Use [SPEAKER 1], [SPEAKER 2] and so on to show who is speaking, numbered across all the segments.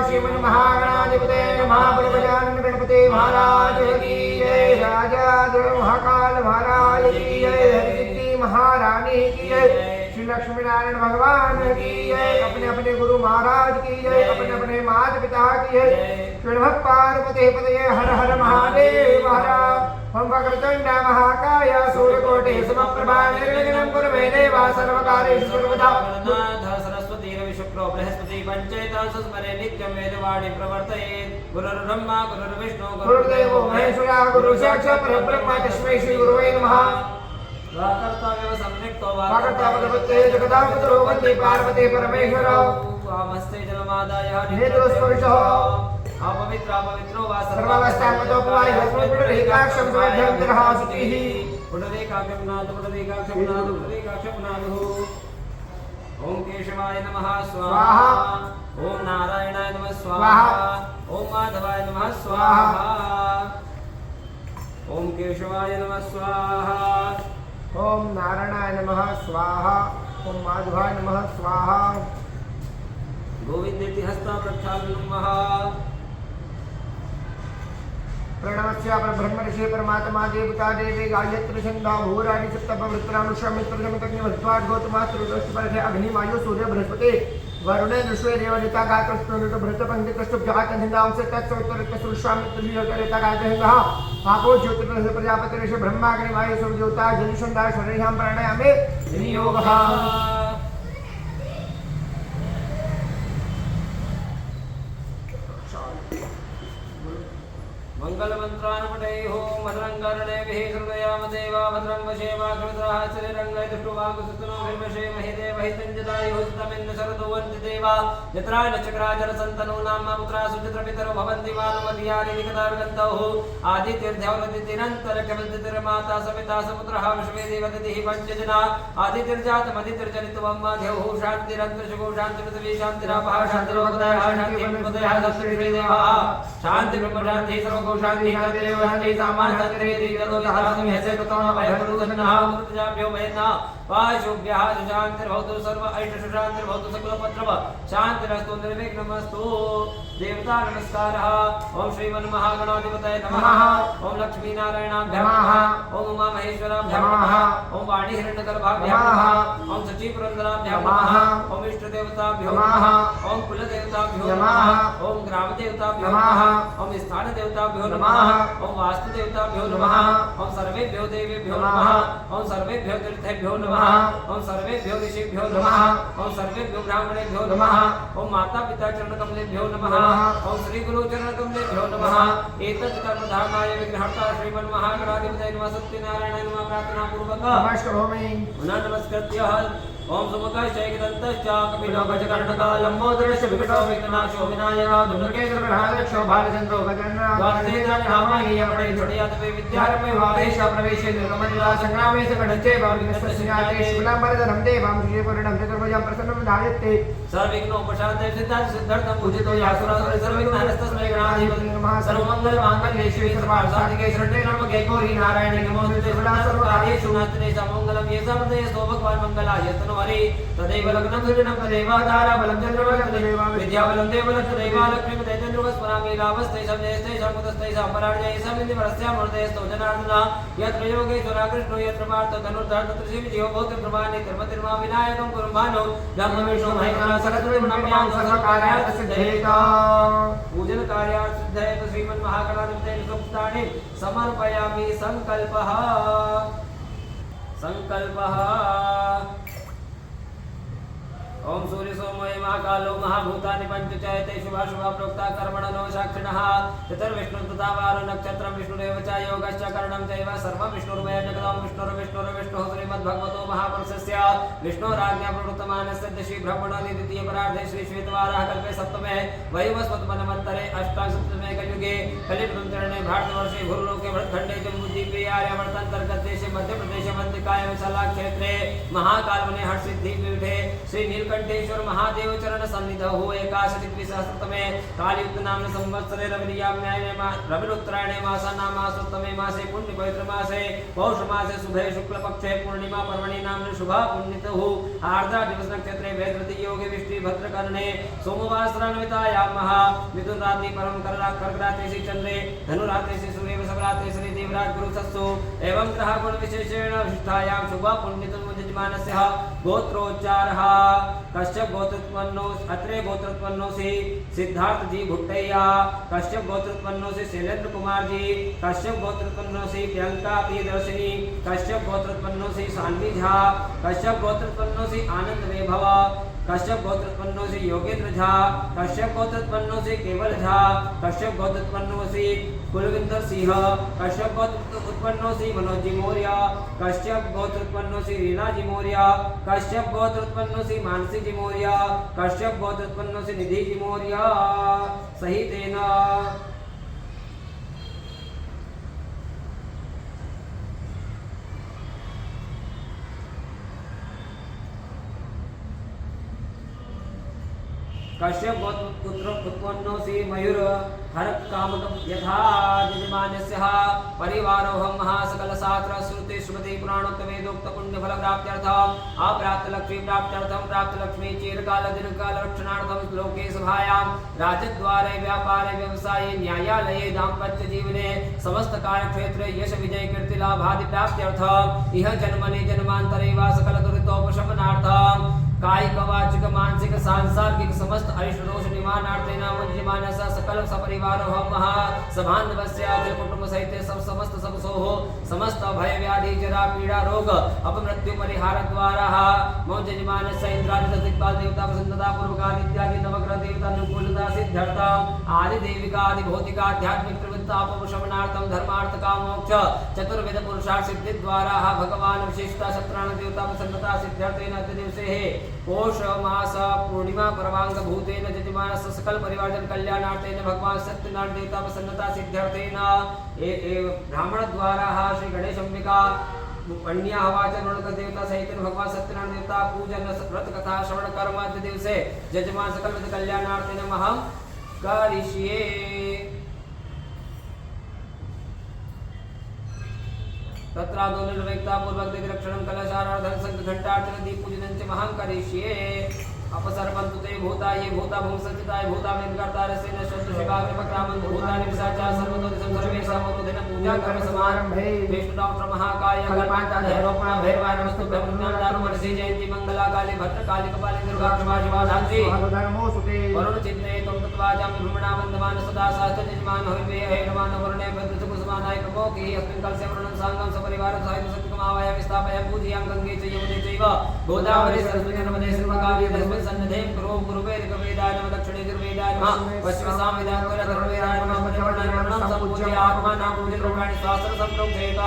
[SPEAKER 1] श्रीमन महागणाधिपते महाबलगजानन गणपति महाराज की जय। राजा महाकाल महाराज की जय। हरिसिद्धि महारानी की जय। श्री लक्ष्मी नारायण भगवान की जय। अपने अपने गुरु महाराज की जय। अपने अपने माता पिता की जय। श्रीमद् पार्वती पतये हर हर महादेव हर। ओम वक्रतुंड महाकाय सूर्यकोटि समप्रभा निर्विघ्नं कुरु मे देव सर्वकार्येषु सर्वदा।
[SPEAKER 2] सरस्वती रवि शुक्रो बृहस्पति पंचेतांश स्मरे नित्यं वेदवाणी प्रवर्तयेत्। गुरुर्ब्रह्मा गुरुर्विष्णु
[SPEAKER 1] गुरुर्देवो महेश्वरः गुरु साक्षात् परब्रह्म तस्मै श्री गुरुवे नमः।
[SPEAKER 2] वाकर्तव्यव सम्यक्तो
[SPEAKER 1] वाकर्तव्यवत्ते जगदापतिरो वन्दे पार्वती परमेश्वरौ।
[SPEAKER 2] वामस्ते जलमादाय
[SPEAKER 1] नेत्रस्पर्शः
[SPEAKER 2] अपवित्रो वा
[SPEAKER 1] सर्वावस्थामतोपवाय हस्मपुंडरीकाक्षं समभ्यन्तरः शुचिः।
[SPEAKER 2] पुंडरीकाक्षं नादु। ओम केशवाय नमः स्वाहा। ओम नारायणाय नमः स्वाहा। ओम माधवाय नमः स्वाहा। ओम केशवाय नमः स्वाहा।
[SPEAKER 1] ओम नारायणाय नमः स्वाहा। ओम माधवाय नमः स्वाहा।
[SPEAKER 2] गोविंदेति हस्ता प्रक्षालनं नमः।
[SPEAKER 1] प्रणवस्य परब्रह्म ऋषि परमात्मा देवता देवी गायत्री छंदा भूराणि सप्तपवित्रानुष्यामित्रजमितग्निमध्वात् गौतमास्त्रोदस्परथे अग्नि वायु सूर्य बृहस्पति वरुणे दृश्वे देवदिता गात्रस्तुनुत भृतपंक्तिकष्टुभ्यातन्हिन्दां से तत्सवितरकसुष्वामित्रलीलकरेता गायत्रिहिन्दः पापो ज्योतिर्नस्य प्रजापति ऋषि ब्रह्माग्नि वायु सूर्यदेवता जनिषन्दा शरीरं प्राणायामे विनियोगः।
[SPEAKER 2] मंगल मंत्रानुपठेयो भद्रं कर्णेभिः शृणुयाम देवा भद्रं वशेमा कृतराः श्रीरङ्गै दृष्टुवाकुसुतनो भीमशे महिदेवहि तञ्जदायुः सुतमिन्न शरदो वन्ति देवा यत्रा नचक्राजरसन्तनो नाम पुत्रा सुचित्रपितरो भवन्ति मानुमधियानि निकटा विगन्तौ आदित्यर्ध्यवनतिरन्तरकवितिर्माता सविता सपुत्रः विश्वे देवतिथिः पञ्चजना आदित्यर्जातमदित्यर्जनित्वं माध्यौ शान्तिरन्तरिषुगो शान्तिपृथिवी शान्तिरापः शान्तिरोगदयः शान्तिमुदयः सप्तऋषिदेवः शान्ति ब्रह्मशान्ति सर्वगो शान्ति शान्तिरेव शान्ति सामा शान्तिरेति ततो तहास्मि हसे ततो न भयपुरुषनः गुरुजाभ्यो भयेन वायुभ्यः शान्तिर्भवतु सर्व ऐषु शान्तिर्भवतु सकलपत्रव शान्तिरस्तु निर्विघ्नमस्तु। देवता नमस्कारः। ओम श्रीमन्महागणाधिपतये नमः। ओम लक्ष्मीनारायणाभ्यां नमः। ओम उमामहेश्वराभ्यां नमः। ओम वाणीहिरण्यगर्भाभ्यां नमः। ओम सचीपुरन्दराभ्यां नमः। ओम इष्टदेवताभ्यो नमः। ओम कुलदेवताभ्यो नमः। ओम ग्रामदेवताभ्यो नमः। ओम स्थानदेवताभ्यो नमः। ओम वास्तुदेवताभ्यो नमः। ओम सर्वेभ्यो देवेभ्यो नमः। ओम सर्वेभ्यो तीर्थेभ्यो नमः। ओम सर्वेभ्यो ऋषिभ्यो नमः। ओम सर्वेभ्यो ब्राह्मणेभ्यो नमः। ओम माता पिता चरणकमलेभ्यो नमः। ओम श्री गुरु चरणकमलेभ्यो नमः। एतत् कर्मधामाय विग्रहर्ता श्रीमन्महागणाधिपतये नमः। सत्यनारायणाय नमः प्रार्थना पूर्वक
[SPEAKER 1] नमस्कारोमि
[SPEAKER 2] पुनः नमस्कृत्य ओम सुमुखश्चैकदन्तश्च कपिलोकचकर्णकः लम्बोदरस्य विकटो विघ्नाशो विनायकः धनुर्केतुर्गृहाध्यक्षो भालचन्द्रो गजन्नाथ द्वादशेन्द्राणि छोटयातवे विद्यारम्भे भावेश प्रवेशे निर्गमनिला संग्रामे सकटञ्चे भाविनस्तस्याते शुक्लाम्बरधरं देवां श्रीपूर्णं चतुर्भुजं प्रसन्नं धारयते सर्वविघ्नोपशान्ते सिद्धार्थं पूजितो यासुरासुर सर्वविघ्नहरस्तस्मै गणाधिपतये नमः। सर्वमङ्गलमाङ्गल्ये शिवे सर्वार्थसाधिके शरण्ये त्र्यम्बके गौरी नारायणे नमोस्तुते सर्वकार्येषु नास्ति समङ्गलं ये सर्वदे स्तो भगवान् मंगलाय तनोहरि तदेव लग्नं सुजनं तदेवाधारा बलं चन्द्रबलं तदेव विद्याबलं देवलं तदेव लक्ष्मीं तैतन्यवस्मरामि लाभस्ते समजस्ते सर्वतस्ते सम्पराजये समिन्दिवरस्यामृतेस्तो जनार्दना यत्र योगेश्वरा कृष्णो यत्र पार्थ धनुर्धर तत्र शिवजीवो भूतं प्रमाणे धर्मतिर्मा विनायकं कुर्मानो ब्रह्मविष्णु महेश्वरा सकलगुणमण्यां सर्वकार्यार्थ सिद्धेता पूजन कार्यार्थ सिद्धेत श्रीमन्महागणाधिपतये सुप्तानि समर्पयामि संकल्पः ओम सूर्य सोमय महाकालो महाभूतानि पंचचैते शुभाशुभा प्रोक्ता कर्मणो साक्षिणः चतुर्विष्णु तथा वारो नक्षत्रं विष्णुरेव च योगश्च करणं चैव सर्वं विष्णुर्मय जगदां विष्णुः श्रीमद्भगवतो महापुरुषस्य विष्णोराज्ञा प्रवृत्तमानस्य दशि ब्रह्मणो द्वितीय परार्धे श्री श्वेतवाराह कल्पे सप्तमे वैवस्वत मनमन्तरे अष्टादशतमे कलियुगे कलियुगं चरणे भारतवर्षे भूलोके भरतखंडे जम्बूद्वीपे आर्यावर्तांतर्गतेषु मध्यप्रदेशे मध्यकाय विशाला क्षेत्रे महाकालवने हर्षसिद्धिपीठे श्री नीलकंठेश्वर महादेव चरण सन्निधौ एकादशद्विसहस्रतमे कालयुग नाम संवत्सरे रविरुत्तरायणे मासानामासोत्तमे मासे पुण्य पवित्र मासे पौष मासे शुभे शुक्ल पक्षे पूर्णिमा पर्वणि नाम शुभ पुण्यतः आर्द्रा दिवस नक्षत्रे वेदवती योगे विष्टि भद्रकर्णे सोमवासरान्वितायां महा मिथुन रात्रि परम कर्क रात्रि श्री चंद्रे धनु रात्रि श्री सूर्य वृषभ रात्रि श्री देवराज गुरु सत्सु एवं ग्रह गुण विशेषेण विशिष्टायां शुभ पुण्यतम यजमानस्य गोत्रोच्चारः कश्यप गोत्रोत्पन्नो अत्रे गोत्रोत्पन्नो से सिद्धार्थ जी भुट्टैया कश्यप गोत्रोत्पन्नो से शैलेंद्र कुमार जी कश्यप गोत्रोत्पन्नो से प्रियंका प्रियदर्शिनी कश्यप गोत्रोत्पन्नो से सान्वी झा कश्यप गोत्रोत्पन्नो से आनंद वैभव कश्यप गोत्रोत्पन्नो से योगेंद्र झा कश्यप गोत्रोत्पन्नो से केवल झा कश्यप गोत्रोत्पन्नो से कुलविंदर सिंह कश्यप गोत्रोत्पन्नो से मनोज जी मौर्य कश्यप गोत्रोत्पन्नो से रीना जी मौर्य कश्यप गोत्रोत्पन्नो से मानसी जी मौर्य कश्यप गोत्रोत्पन्नो से निधि जी मौर्य सहितेन कश्यप गोत्र उत्पन्नो से मयूर हरक कामकं यथा यजमानस्य परिवारोहं महासकल शास्त्र श्रुति स्मृति पुराणोक्त वेदोक्त पुण्य फल प्राप्त्यर्थम अप्राप्त लक्ष्मी प्राप्त्यर्थम प्राप्त लक्ष्मी चिरकाल दिनकाल रक्षणार्थम लोके सभायां राजद्वारे व्यापारे व्यवसाये न्यायालये दाम्पत्य जीवने समस्त कार्यक्षेत्रे यश विजय कीर्ति लाभादि प्राप्त्यर्थम इह जन्मने जन्मांतरे वा सकल दुरितोपशमनार्थम कायिक वाचिक मानसिक सांसारिक समस्त अरिष्ट दोष निवारणार्थे नाम यजमानस्य सकल सपरिवारो महा सभान्वस्य अखिल कुटुंब सहित सब समस्त सबसोह समस्त भय व्याधि जरा पीड़ा रोग अपमृत्यु परिहार द्वारा मम यजमानस्य इंद्रादि दिक्पाल देवता प्रसन्नता पूर्वकाल इत्यादि नवग्रह देवता अनुकूलता सिद्ध्यर्थम आदि देविका आदि भौतिक आध्यात्मिक प्रवृत्ता अपशमनार्थम धर्मार्थ काम मोक्ष चतुर्वेद पुरुषार्थ सिद्धि द्वारा भगवान विशिष्टा सत्राण देवता प्रसन्नता सिद्ध्यर्थेन अद्य दिवसे पौष मास पूर्णिमा परवांग भूतेन यजमानस्य सकल परिवारजन कल्याणार्थेन भगवान सत्यनारायण देवता प्रसन्नता सिद्ध्यर्थेन ब्राह्मण द्वारा श्री गणेश अंबिका अन्य हवाचन देवता सहित भगवान सत्यनारायण देवता पूजन व्रत कथा श्रवण कर्म आदि दिवसे यजमान सकल विध कल्याणार्थेन महं करिष्ये तत्रादो निर्वैक्ता पूर्वक दिग्रक्षणं कलशाराधन संघ घंटार्चन दीप पूजनं च महं करिष्ये अपसर्पन्तु ते भूता ये भूता भूमसचिताय भूता वेदकर्तारस्य न शब्द शिवाग्र पक्रामं भूतानि विसाचा सर्वतो सर्वे समतो दिन पूजा कर्म समारंभे विष्णुडाक्टर महाकाय कल्पांताधैरोपण भैरवाय नमस्तु ब्रह्मज्ञानदान वर्षि जयंती मंगला काले भद्रकाली कपाले दुर्गा क्षमा शिवा धात्री
[SPEAKER 1] धर्मोसुते
[SPEAKER 2] वरुण चित्ते त्वं तत्वाजां ब्रह्मणा वन्दमान सदा सहस्त्र यजमान हरिवे हे नमः वर्णे भद्र कुसुमानाय प्रमोकि अस्मिन् कलशे वर्णं सांगं सपरिवार सहित सत्यकमावय विस्थापय पूजयां गंगे च यमुने चैव गोदावरी सरस्वती नर्मदे सर्वकार्ये तस्मै सन्निधे पूर्व पूर्वे ऋग्वेदाय नमः दक्षिणे यजुर्वेदाय नमः पश्चिम सामवेदाय नमः धर्मवेदाय नमः पञ्चवर्णाय नमः संपूज्य आत्मानां पूज्य द्रव्याणि शास्त्र संप्रोक्षेत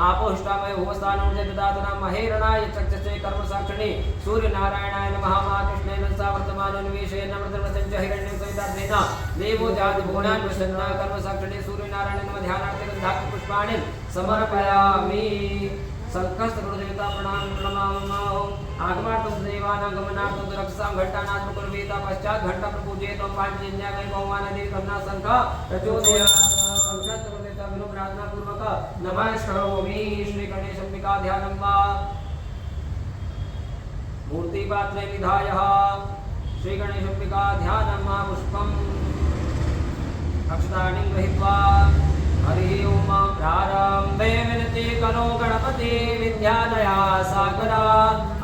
[SPEAKER 2] आपोष्टामय भूवस्थानं ददातना महेरणाय चक्षसे कर्म साक्षिणे सूर्य नारायणाय नमः महाकृष्णेन सावर्तमान निवेशेन नमः हिरण्यं सवितार्थेन देवो जाति भुवनान् प्रसन्न कर्म साक्षिणे सूर्य नारायण नमः ध्यानार्थे गन्धाक्ष पुष्पाणि समर्पयामि संकष्ट गुरुदेवता प्रणाम प्रणमामः आगमनार्थं देवानां गमनार्थं रक्षां घट्टानाथ कुर्वेता पश्चात् घट्टा प्रपूजयेतं पांचजन्या गै पवमानदि कन्ना संघ प्रचोदयात् संकष्ट गुरुदेवता विनो प्रार्थना पूर्वक नमः करोमि श्री गणेश अंबिका ध्यानं वा मूर्ति पात्रे विधाय श्री गणेश अंबिका ध्यानं मा पुष्पम् अक्षतानि गृहीत्वा हरि ओम प्रारंभे विनति करो गणपति विद्यादया सागरा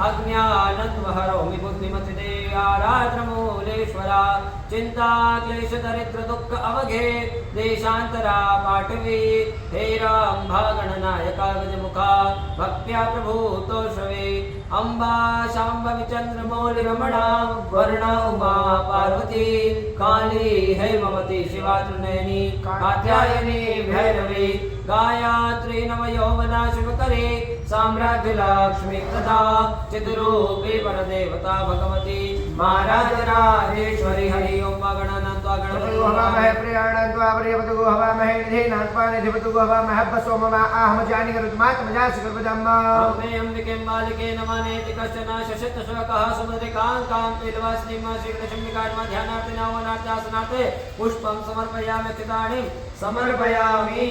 [SPEAKER 2] अज्ञानत्वहरोमि बुद्धिमतिदे आरात्रमूलेश्वरा चिंता क्लेश दरिद्र दुख अवघे देशांतरा पाठवी हे रंभा गणनायका गजमुखा भक्त्या प्रभूतो श्रवे अंबा शांभवी चंद्र मौलि रमणा वर्ण उमा पार्वती काली हेमवती शिवा त्रिनयनी कात्यायनी भैरवी गायत्री नवयौवना शिवकरी साम्राज्य लक्ष्मी तथा चिद्रूपी परदेवता भगवती महाराज राजेश्वरी हरि ओम गणनात्वा गणपति
[SPEAKER 1] परिवतगो हवामहे निधे नागपाने धिवतगो हवामहे हब्बसो मम आहम जानि गरुत्मात् मजासि गर्भदम्म
[SPEAKER 2] अम्बे अम्बिके बालिके नमानेति कश्चन शशतशकः सुमद्रिकाङ्कां पेलवासिनीं श्रीकृष्णशम्बिकार्मा ध्यानार्थे नावनार्चासनार्थे पुष्पं समर्पयामि चिताणिं समर्पयामि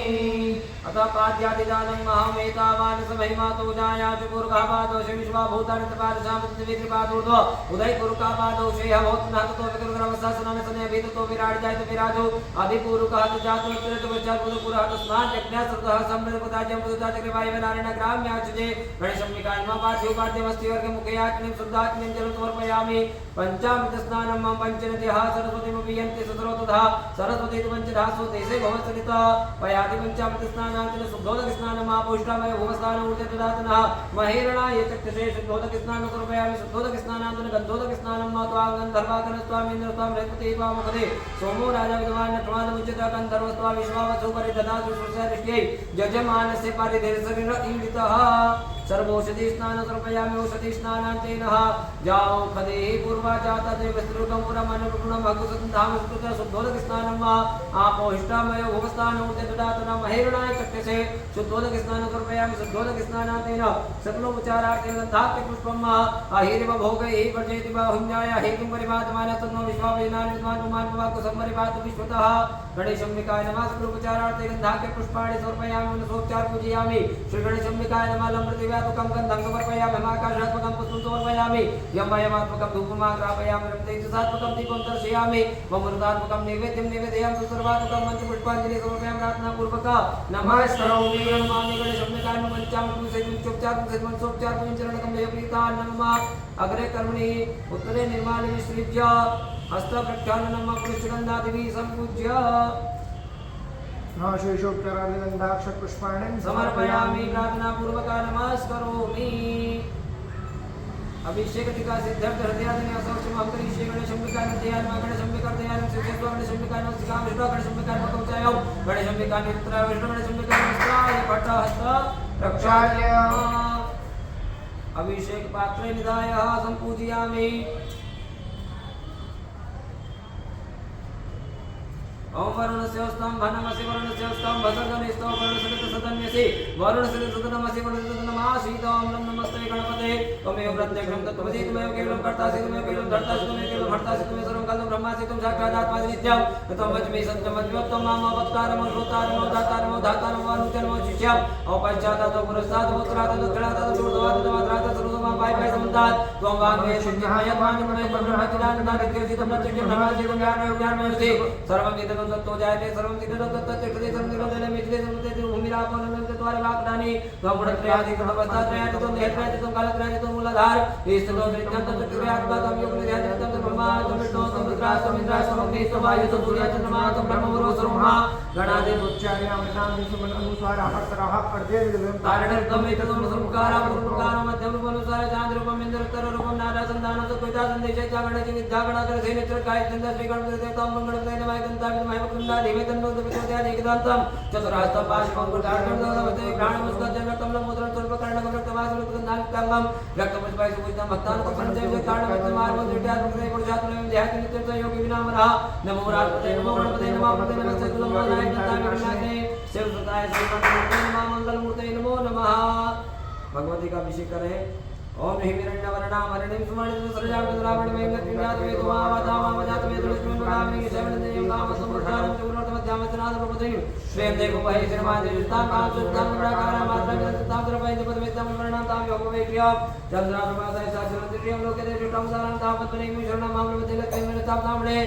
[SPEAKER 2] अथ पाद्यादिदानं महामेतावान् समहिमातो जायाचु पूर्वकापादो विश्वाभूतानि तपादशामृतविकृपादूर्ध्व उदयपूर्वकापादो श्रेयभूतनाथतो विकृतग्रमसासनानि सने भीततो विराट जायतो विराजो आदिपूर्वकः जातो विकृतवच्चार्पुरपुरः तस्मात् यज्ञासृतः समृद्धपदाजं पुरुषाचक्रवायव नारायण ग्राम्याचुजे गणेशम्बिकान्मा पार्थ्योपाद्यमस्ति वर्गमुखयाग्निं शुद्धाग्निं जलं समर्पयामि पंचामृतस्नानं मम पंचनद्यः सरस्वतीमभियन्ति ससर्वतः सरस्वती पंचधासो देशे भवत्सरिता पयाति पंचामृतस्नानान्तेन शुद्धोदकस्नानं आपोष्टामय भुवस्नानं ऊर्जददातनः महेरणाय चक्षुषे शुद्धोदकस्नानं समर्पयामि शुद्धोदकस्नानान्तेन गन्धोदकस्नानं मात्वा गन्धर्वाकरस्त्वामिन्द्रस्त्वां रघुपते वामपदे सोमो राजा विद्वान् नटवानमुच्यता गन्धर्वस्त्वा विश्वावसु परिददातु सुरसारिष्ट्यै यजमानस्य परिधेर्शरीर ईडितः सर्वौषधि स्नान समर्पयामि औषधि स्नानान्तेन जाओ खदे पूर्वा जाता देव स्त्रुकं पुरमनुगुणं भगवसन्धाम सुकृत शुद्धोदक स्नानं वा आपोहिष्टामय भुवस्नानं ददातना महेरणाय चक्षसे शुद्धोदक स्नानं समर्पयामि शुद्धोदक स्नानान्तेन सकलोपचारार्थेन गन्धाक्य पुष्पं अहिरिव भोगैः वर्जयति बाहुन्याय हेतुं परिपातमानस्तन्नो विश्वावयनानिर्माणुमान्वाक्कु सम्परिपातु विश्वतः गणेशम्बिकाय नमः सकलोपचारार्थे गन्धाक्य पुष्पाणि समर्पयामि मनसोपचार पूजयामि श्री गणेशम्बिकाय नमः लम्पति व्यापकं गन्धं समर्पयामि महाकाशात्मकं पुष्पं समर्पयामि यमयमात्मकं धूपमाग्रापयामि रमतेजसात्मकं दीपं दर्शयामि ममृतात्मकं नैवेद्यं निवेदयामि सुसर्वात्मकं मन्त्रपुष्पाञ्जलिं समर्पयामि प्रार्थनापूर्वकं नमः करोमि नमामि गणेशम्बिकाय नमः पञ्चामृतं सेवनोपचारं सेवनोपचारं चरणकं जयप्रीतां नमः अग्रे कर्मणि उत्तरे निर्माल्य विसृज्य हस्तप्रक्षालनं पुष्पगन्धादिभिः सम्पूज्य
[SPEAKER 1] नाशेषोपचारादिगन्धाक्षपुष्पाणि
[SPEAKER 2] समर्पयामि प्रार्थनापूर्वकं नमस्करोमि अभिषेक टीका सिद्धार्थ हृदयादि असौक्षम करिष्ये गणेशम्बिकाय दयालु गणेशम्बिकाय दयालु सिद्धेश्वर गणेशम्बिकाय नमस्कार विष्णु गणेशम्बिकाय नमस्कार गणेशम्बिकाय नित्रा विष्णु गणेशम्बिकाय नमस्कार भट्टहस्त
[SPEAKER 1] प्रक्षाल्य
[SPEAKER 2] अभिषेक पात्रे निधाय संपूजयामि ओम वरुणस्य स्तंभनमसि वरुणस्य स्तंभसर्गनिस्तो वरुणसलितसदन्यसि वरुणसलितसदनमसि वरुणसलितसदनमासीत ओम नमस्ते गणपते त्वमेव प्रत्यक्षं तत्त्वमसि त्वमेव केवलं कर्तासि त्वमेव केवलं धर्तासि त्वमेव केवलं भर्तासि त्वमेव सर्वं कालं ब्रह्मासि त्वं साक्षादात्मासि नित्यं ततं वच्मि सत्यं वच्म्यत्वं माम अवतारम् अवतारम् अवतारम् अवतारम् अनुचरम् शिष्यम् औपश्चात् पुरस्तात् उत्तरात् दक्षिणात् ऊर्ध्वात् दवात्रात् सर्वतोमां पाय समुदात् त्वं वाङ्मये शून्यः यद्वानि मने ब्रह्मचिदानन्दादित्यसितं प्रत्यक्षं ब्रह्मासितं ज्ञानमयोज्ञानमयोऽसि सर्वं विदितं तत्तो जायते सर्वं तिष्ठति तत्तत्तिष्ठति सर्वं तिष्ठति मिथिले सर्वते भूमिरापनन्दत्वारि वाक्दानि त्वं गुणत्रयादि अवस्थात्रयादि त्वं देहत्रयादि त्वं कालत्रयादि त्वं मूलाधार ईश्वरो त्रिज्ञानं चतुर्व्यात्मा त्वं योगनिध्यानं त्वं ब्रह्मा त्वं विष्णु त्वं रुद्रा त्वं इन्द्रा त्वं अग्नि त्वं वायु त्वं सूर्य चन्द्रमा त्वं ब्रह्मपुरो सर्वः गणादेव
[SPEAKER 1] उच्चार्यामृतां विष्णुमन अनुसारः अक्षरः अर्धेर्विदं
[SPEAKER 2] तारणं एतदं सर्वकारं पूर्वकारं मध्यमरूपमनुसार चान्द्रूपम् इन्द्रस्तररूपं नारासन्धानं सुकृता सन्देशे च गणेश विद्यागणाकरसेन चरकाय चन्द्र श्रीगणपति देवतां मङ्गलमय नमः गन्ताभिनमः वक्रतुण्डा धीमहि विद्योदयादिकदान्तं चतुरास्तं पाशवं गुडार्घं ददवते प्राणमुस्कजं रक्तं लम्बोदरं स्वल्पकर्णकं रक्तवासुरक्तनालिकाङ्गं रक्तपुष्पाय सुपूजितं भक्तानुकम्पञ्चैव कारणमित्रमार्गं त्रिट्यात्मकते पुरुषात्मकं ध्याति नित्यं योगी विनामरः नमो राजपते नमो गणपते नमो पते नमस्ते तुलमोदाय गन्ताभिनाथे शिवसुताय श्रीमन्मूर्ते नमः मंगलमूर्ते नमो नमः भगवती का अभिषेक करें ओम हिरण्यवर्णा मरणिं सुमणिं सर्वजागृतरावणमयं लक्ष्मीनाथवेदोमावजातवेदलक्ष्मीनारायणं शरणदेवं कामसमुद्धारं चुरवर्तमध्यामसनाद प्रपदयं श्रेयं देवोपहे श्रीमादिष्टां कामसुद्धां प्राकारामात्रं द्रवैन्दपदमित्तं वर्णां तां योगवेक्रिया चन्द्राप्रभासाय साक्षरन्त्रियं लोके देवष्टां सारां तापत्पनें शरणं मामलवते लक्ष्मीनाथां तामणे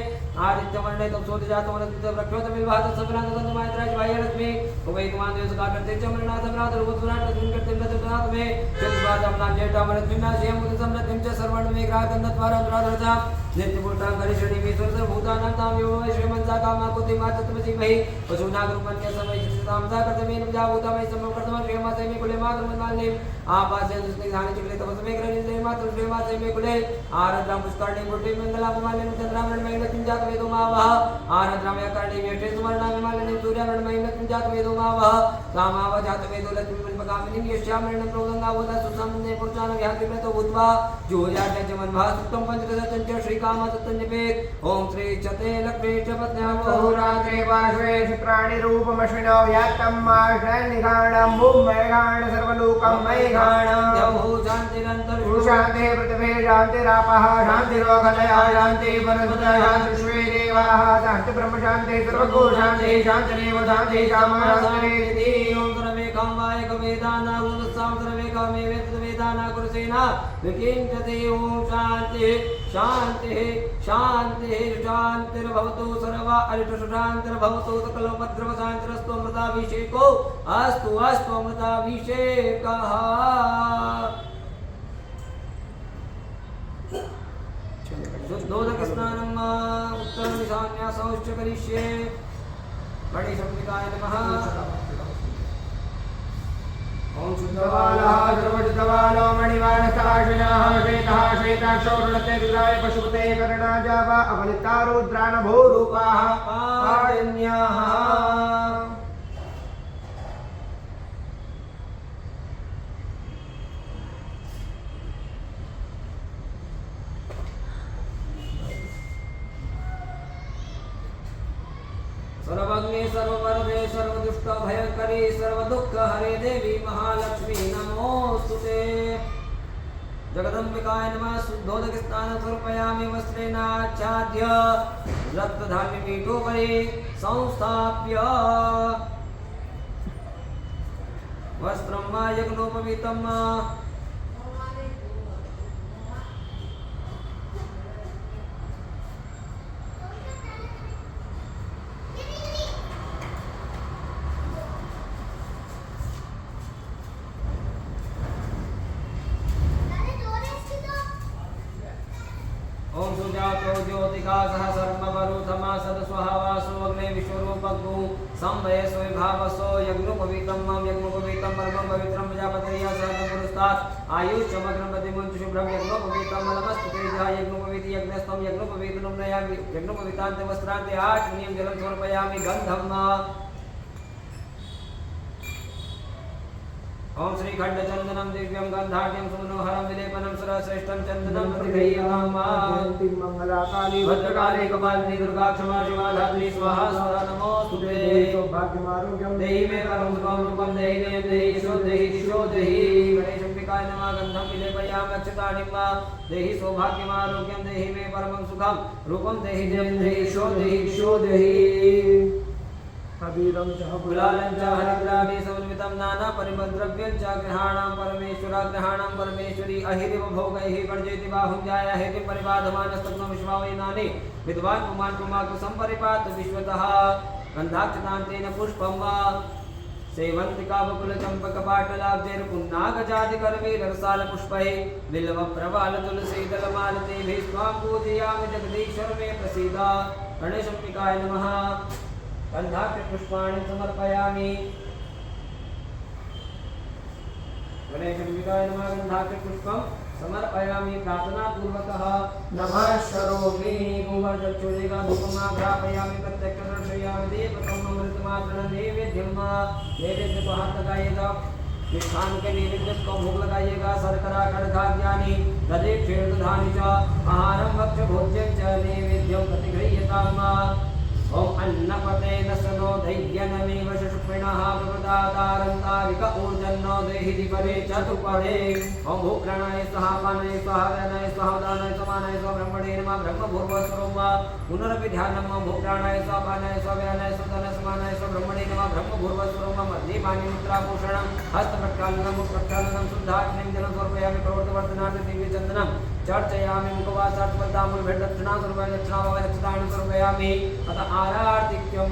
[SPEAKER 2] आदित्यवर्णे तम सोतिजातमनस्मित प्रक्षोतमिलभात सप्रान्तसन्दमायत्राज बाह्यलक्ष्मी उभयकुमार देवसुकाकर्ते च मरणासम्रात रूपसुराट लक्ष्मीं कर्तिं रचनात् मे चतुर्वादं नामृत्युनाशयं मुदसमृद्धिं च सर्वण्मेघ्रातन्नत्वारं नित्यपुष्टां करिष्यणि मे सर्वभूतानां तां यो वै श्रीमन्ता कामाकुतिमातत्वमसि महि पशूनागरूपन्य समयचितां सा कर्तमेन प्रजाभूतामहि सम्भवकर्तमं श्रीमासै मे कुले मातृमन्मालिनीम् आपास्य दुष्निधानि चिक्ले तपसमे ग्रहिते मातृ श्रीमासै मे कुले आरद्रां पुष्करणे मूर्तिं मङ्गलापमालिनीं चन्द्रामरणमयीं लक्ष्मीं जातवेदो मावः आरद्रां व्याकरणे वेष्टे सुवर्णामिमालिनीं सूर्यामरणमयीं लक्ष्मीं जातवेदो मावः कामाव जातवेदो लक्ष्मीं गामिनीं यस्यामरणं प्रोदंगावदा सुसंने पुरुषान व्याधि में तो बुद्धवा जो याज्ञ जमन भासुक्तम पंचदशतंच श्रीकाम तत्तंजपेत ओम श्री चते लक्ष्मी च पत्न्यावो
[SPEAKER 1] रात्रे पार्श्वे शुक्राणि रूपमश्विनो व्यात्तम् माशनिघाणं भूमैघाण सर्वलोकं मैघाणं
[SPEAKER 2] देवो शान्तिरन्तर
[SPEAKER 1] शान्ति पृथिवी शान्तिरापः शान्तिरोगलया शान्ति वनस्पतयः विश्वे देवाः शान्ति ब्रह्म शान्ति सर्वगो शान्ति शान्तिरेव शान्ति कामः शान्तिरेति
[SPEAKER 2] ओम सर्वेकं वाय कवेदाना गुणसां सर्वेकमे वेदाना कुरुसेना विकिंचते ओम शान्ति शान्ति शान्ति शान्तिर्भवतु सर्वा अरिष्टशान्तिर्भवतु सकलोपद्रव शान्तिरस्तु अमृताभिषेको अस्तु अस्तु अमृताभिषेकः शुद्धोदक स्नानम् उत्तरनिशान्यासौश्च करिष्ये मणिशंविकाय नमः ओम
[SPEAKER 1] शुद्धवालः सर्वजितवालो मणिवाणकाशिनः श्वेतः श्वेताक्षौरुणते रुद्राय पशुपते कर्णाजावा अवलिता रुद्रानभो रूपाः पाणिन्याः
[SPEAKER 2] सर्वज्ञे सर्ववरदे सर्वदुष्ट भयकरी सर्वदुःख हरे देवी महालक्ष्मी नमोस्तुते जगदम्बिकाय नमः शुद्धोदक स्नानं समर्पयामि वस्त्रेणाच्छाद्य रक्तधान्यपीठोपरि संस्थाप्य वस्त्रं वा यज्ञोपवीतं ओम सुजातो ज्योतिका सह सर्ववरुथमा सदस्वहावासो अग्ने विश्वरूपग्नु संवय स्वभावसो यज्ञोपवीतं मम यज्ञोपवीतं परमं पवित्रं प्रजापतया सह पुरस्तात् आयुष्यमग्नं प्रतिमुञ्च शुभ्रं यज्ञोपवीतं नमस्ते तेजः यज्ञोपवीति यज्ञस्थं यज्ञोपवीतं नयामि यज्ञोपवीतान्ते वस्त्रान्ते आचमनीयं जलं समर्पयामि गन्धं ओम श्री खंड चंदनम दिव्यम गंधाढ्यम सुमनोहरम विलेपनम सर्वश्रेष्ठम चंदनम प्रतिगृह्यतां
[SPEAKER 1] मंगलाकाली
[SPEAKER 2] भद्रकाली कपालिनी दुर्गा क्षमा शिवा धात्री स्वाहा स्वाहा नमोस्तुते
[SPEAKER 1] सौभाग्यमारोग्यं
[SPEAKER 2] देहि मे परम सुखं रूपं देहि मे देहि यशो देहि दिशो देहि गणेशंबिकाय नमः गंधं विलेपयामि अक्षतानि मा देहि सौभाग्यमारोग्यं देहि मे परमं सुखं रूपं देहि देहि यशो देहि दिशो देहि
[SPEAKER 1] अबीरं च
[SPEAKER 2] गुलालं च हरिद्राभि समन्वितं नाना परिमद्रव्यं च ग्रहाणां परमेश्वराग्रहाणां परमेश्वरी अहिरिव भोगैः वर्जयति बाहुं ध्यायाहेति परिबाधमानस्तग्नो विश्वावैनानि विद्वान् पुमान् पुमाकु संपरिपात विश्वतः गन्धाक्षतान्तेन पुष्पं वा सेवन्तिका बकुलचम्पकपाटलाब्जैर्पुन्नागजातिकरवीररसालपुष्पैः बिल्वप्रवालतुलसीदलमालतेभिः स्वां पूजयामि जगदीश्वर मे प्रसीद गणेशंबिकाय नमः गन्धाक्षपुष्पाणि समर्पयामि गणेशंबिकाय नमः गन्धाक्षपुष्पं समर्पयामि प्रार्थनापूर्वकः नमः करोमि गोवर्धनचूर्णिका धूपमाघ्रापयामि प्रत्यक्षदर्शयामि दीपकम् अमृतमात्रणं नैवेद्यं नैवेद्यपहार्तकायेगा मिष्ठान के नैवेद्य को भोग लगाइएगा शर्करा खड्गाद्यानि दधि क्षीरदधानि च आहारं भक्ष्यभोज्यं च नैवेद्यं प्रतिगृह्यताम् ओम अन्नपते नसनो धैर्यनमेव शुष्मिणः प्रदातारन्तारिक ऊर्जन्नो देहि दिवरे चतुपरे ओम भूप्राणाय स्वाहा पानाय स्वाहा व्यानाय स्वाहा उदानाय समानाय स्वाहा ब्रह्मणे नमः ब्रह्मभूर्भुवस्वरं वा पुनरपि ध्यानं भूप्राणाय स्वाहा पानाय स्वाहा व्यानाय स्वाहा उदानाय समानाय स्वाहा ब्रह्मणे नमः ब्रह्मभूर्भुवस्वरं वा मध्ये पाणिमुद्राभूषणं हस्तप्रक्षालनं मुखप्रक्षालनं शुद्धाग्निं जलं समर्पयामि प्रवर्तवर्धनार्थ दिव्यचन्दनं चर्चयामि मुखवासात्मताम्बुलभेटदक्षिणां समर्पयामि दक्षिणाभावदक्षिणानि समर्पयामि अतः आरार्तिक्यं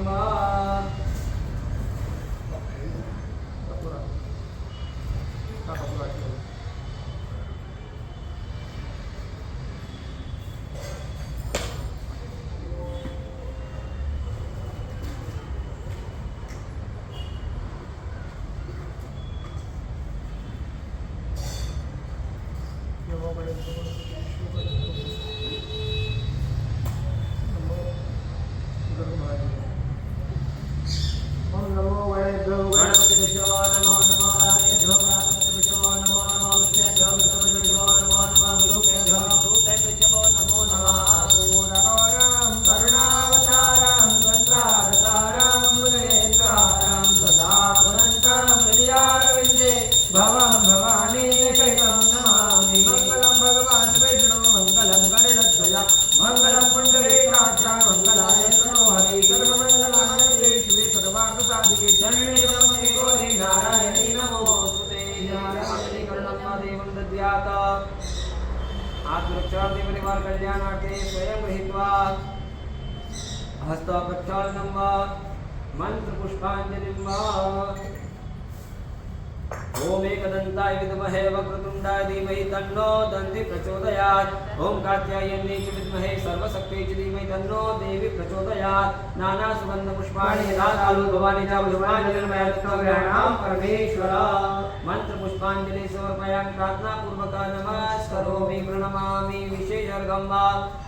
[SPEAKER 2] वा हस्तप्रक्षालनं वा मन्त्रपुष्पाञ्जलिं वा ओम एकदन्ताय विद्महे वक्रतुण्डाय धीमहि तन्नो दन्ति प्रचोदयात् ओम कात्यायन्यै च विद्महे सर्वशक्त्यै च धीमहि तन्नो देवी प्रचोदयात् नाना सुगन्ध पुष्पाणि यथा कालो भवानि च पुष्पाञ्जलिर्मया तत्त्वग्रहणां परमेश्वर मंत्र पुष्पाञ्जलि समर्पयामि प्रार्थना पूर्वक नमस्करोमि प्रणमामि विशेषर्घं वा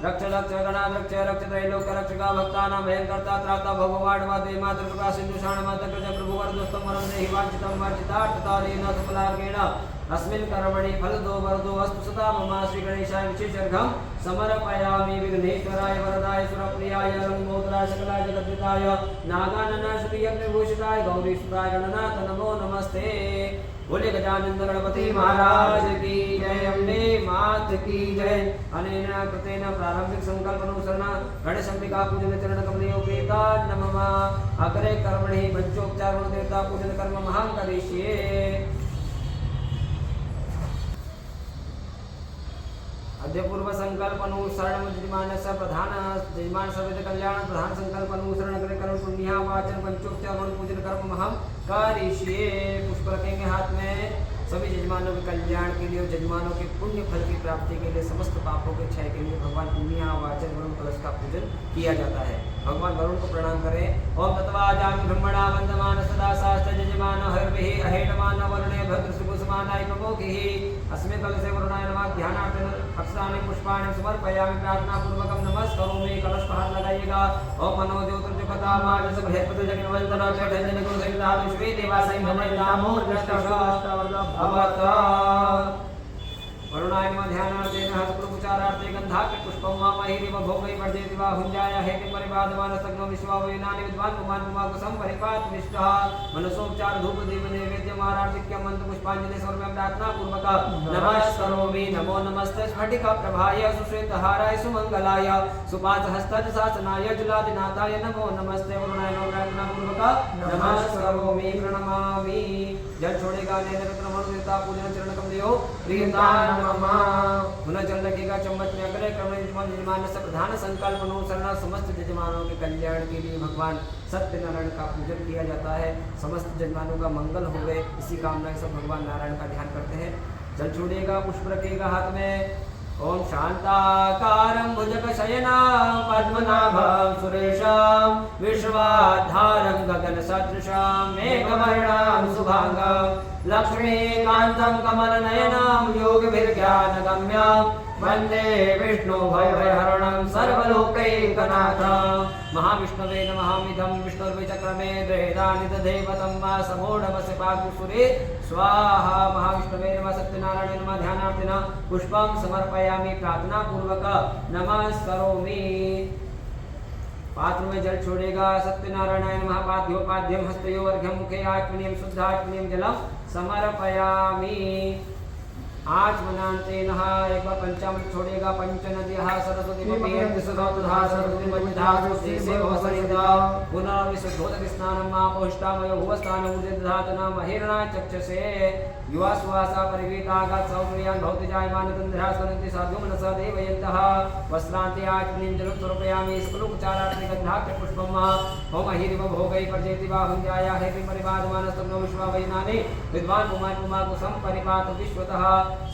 [SPEAKER 2] रक्ष रक्ष गणाध्यक्ष रक्ष त्रैलोक्य रक्षका भक्तानां भयंकर्ता त्राता भगवान् देवी मातृ कृपा सिन्धु शाणमातृ प्रभु वरदोस्तम वरं देहि वाञ्छितं वाञ्छितार्थतारेण सफलार्गेण अस्मिन् कर्मणि फलदो वरदो अस्तु सदा मम श्री गणेशाय विशेषर्घं समर्पयामि विघ्नेश्वराय वरदाय सुरप्रियाय लंबोदराय सकलाय जगद्विताय नागाननाश्री यज्ञभूषिताय गौरीसुताय गणनाथ नमो नमस्ते। बोले गजानंद गणपति महाराज की जय, अम्बे मात की जय। अनेन कृतेन प्रारंभिक संकल्पनुसरण गणेशंबिका पूजन चरण कमलोपेता नमः अग्रे कर्मणि पंचोपचार देवता पूजन कर्म महां करिष्ये। अद्य पूर्व संकल्पनुसरण यजमानस्य प्रधान यजमान सर्वेद कल्याण प्रधान संकल्पनुसरण अग्रे कर्म पुण्य वाचन पंचोपचार पूजन कर्म महां करिष्ये। पुष्प रखेंगे हाथ में। सभी यजमानों के कल्याण के लिए, यजमानों के पुण्य फल की प्राप्ति के लिए, समस्त पापों के क्षय के लिए भगवान पुण्य वाचन वरुण कलश का पूजन किया जाता है। भगवान वरुण को प्रणाम करें। ओम तत्वाजामि ब्रह्मणा वंदमान सदा शास्त्र यजमान हर्भिः अहेटमान वर्णे भद्र सुकुसमानाय प्रमोखिः अस्मिन् कलशे वरुणाय नमः ध्यानार्थेन अक्षराणि पुष्पाणि समर्पयामि प्रार्थना पूर्वकं नमस्करोमि। कलश पर हाथ लगाइएगा। ओम मनो ज्योतिर्जगता मानस बृहस्पति जगन्वंदन चैतन्य गुरु सहिता विश्वे देवासै नमो वरुणाय नमः ध्यानार्थेन हस्तपुचारार्थे गन्धाक्य पुष्पं वा महीरिव भोगै वर्धयति वा हुञ्जाय हेति परिवादमानस्तग्नो विश्वावैनानि विद्वान् पुमान् पुमाकुसं परिपातमिष्टः मनसोपचार धूप दीप नैवेद्यम् आरार्थिक्यं मन्त्र पुष्पाञ्जलि समर्पयामि प्रार्थना पूर्वक नमस्करोमि। नमो नमस्ते स्फटिक प्रभाय सुश्वेतहाराय सुमङ्गलाय सुपाशहस्ताय शासनाय जलादिनाथाय नमो नमस्ते। वरुणाय नमः प्रार्थना पूर्वक नमस्करोमि प्रणमामि। जल छोड़ेगा नैवेद्य देवता पूजन चरण कमलियो प्रियता पुनः जल लगेगा चम्मच में। अग्रे क्रम यजमान से प्रधान संकल्प अनुसरण समस्त यजमानों के कल्याण के लिए भगवान सत्यनारायण का पूजन किया जाता है। समस्त यजमानों का मंगल हो गए, इसी कामना से सब भगवान नारायण का ध्यान करते हैं। जल छोड़ेगा, पुष्प रखेगा हाथ में। ओम शांताकारं भुजगशयनं पद्मनाभं सुरेशं विश्वाधारं गगनसदृशं मेघवर्णं शुभांगं लक्ष्मीकान्तं कमलनयनं योगभिर्ज्ञानगम्यं वन्दे विष्णु भयहरणं सर्वलोकैकनाथं। महाविष्णवे नमः। इदं विष्णुर्विचक्रमे वेदानि दधेवतं वा समोढमसि पाकुसुरे स्वाहा। महाविष्णवे नमः। सत्यनारायण नमः। ध्यानार्थिन पुष्पं समर्पयामि प्रार्थना पूर्वक नमस्करोमि। पात्र में जल छोड़ेगा। सत्यनारायणाय नमः। पाद्योपाद्यं हस्तयो अर्घ्यं मुखे आत्मनीयं शुद्धात्मनीयं जलं समर्पयामि। आचमनान्तेनः एक बार पंचामृत छोड़ेगा। पंचनद्यः सरस्वती पीयन्ति सुधा सरस्वती पंचधा सुश्री से भवसरिता पुनर्विशुद्धोदक स्नानं मापोष्टामयो भुवस्थानं उर्जदधातना महिर्णा चक्षसे युवा सुवासा परिवीतागात् सौम्यान् भवति जायमान तन्द्रः सनन्ति साधु मनसा देवयन्तः वस्त्रान्ते आचमनीं जलं समर्पयामि। स्कुलोपचारार्थे गन्धाक्य पुष्पं होम महिरिव भोगै पर्जयति वा हुञ्जाया हेति परिवादमानस्तग्नो विश्वावैनानि विद्वान् पुमान् पुमाकुसं परिपात विश्वतः।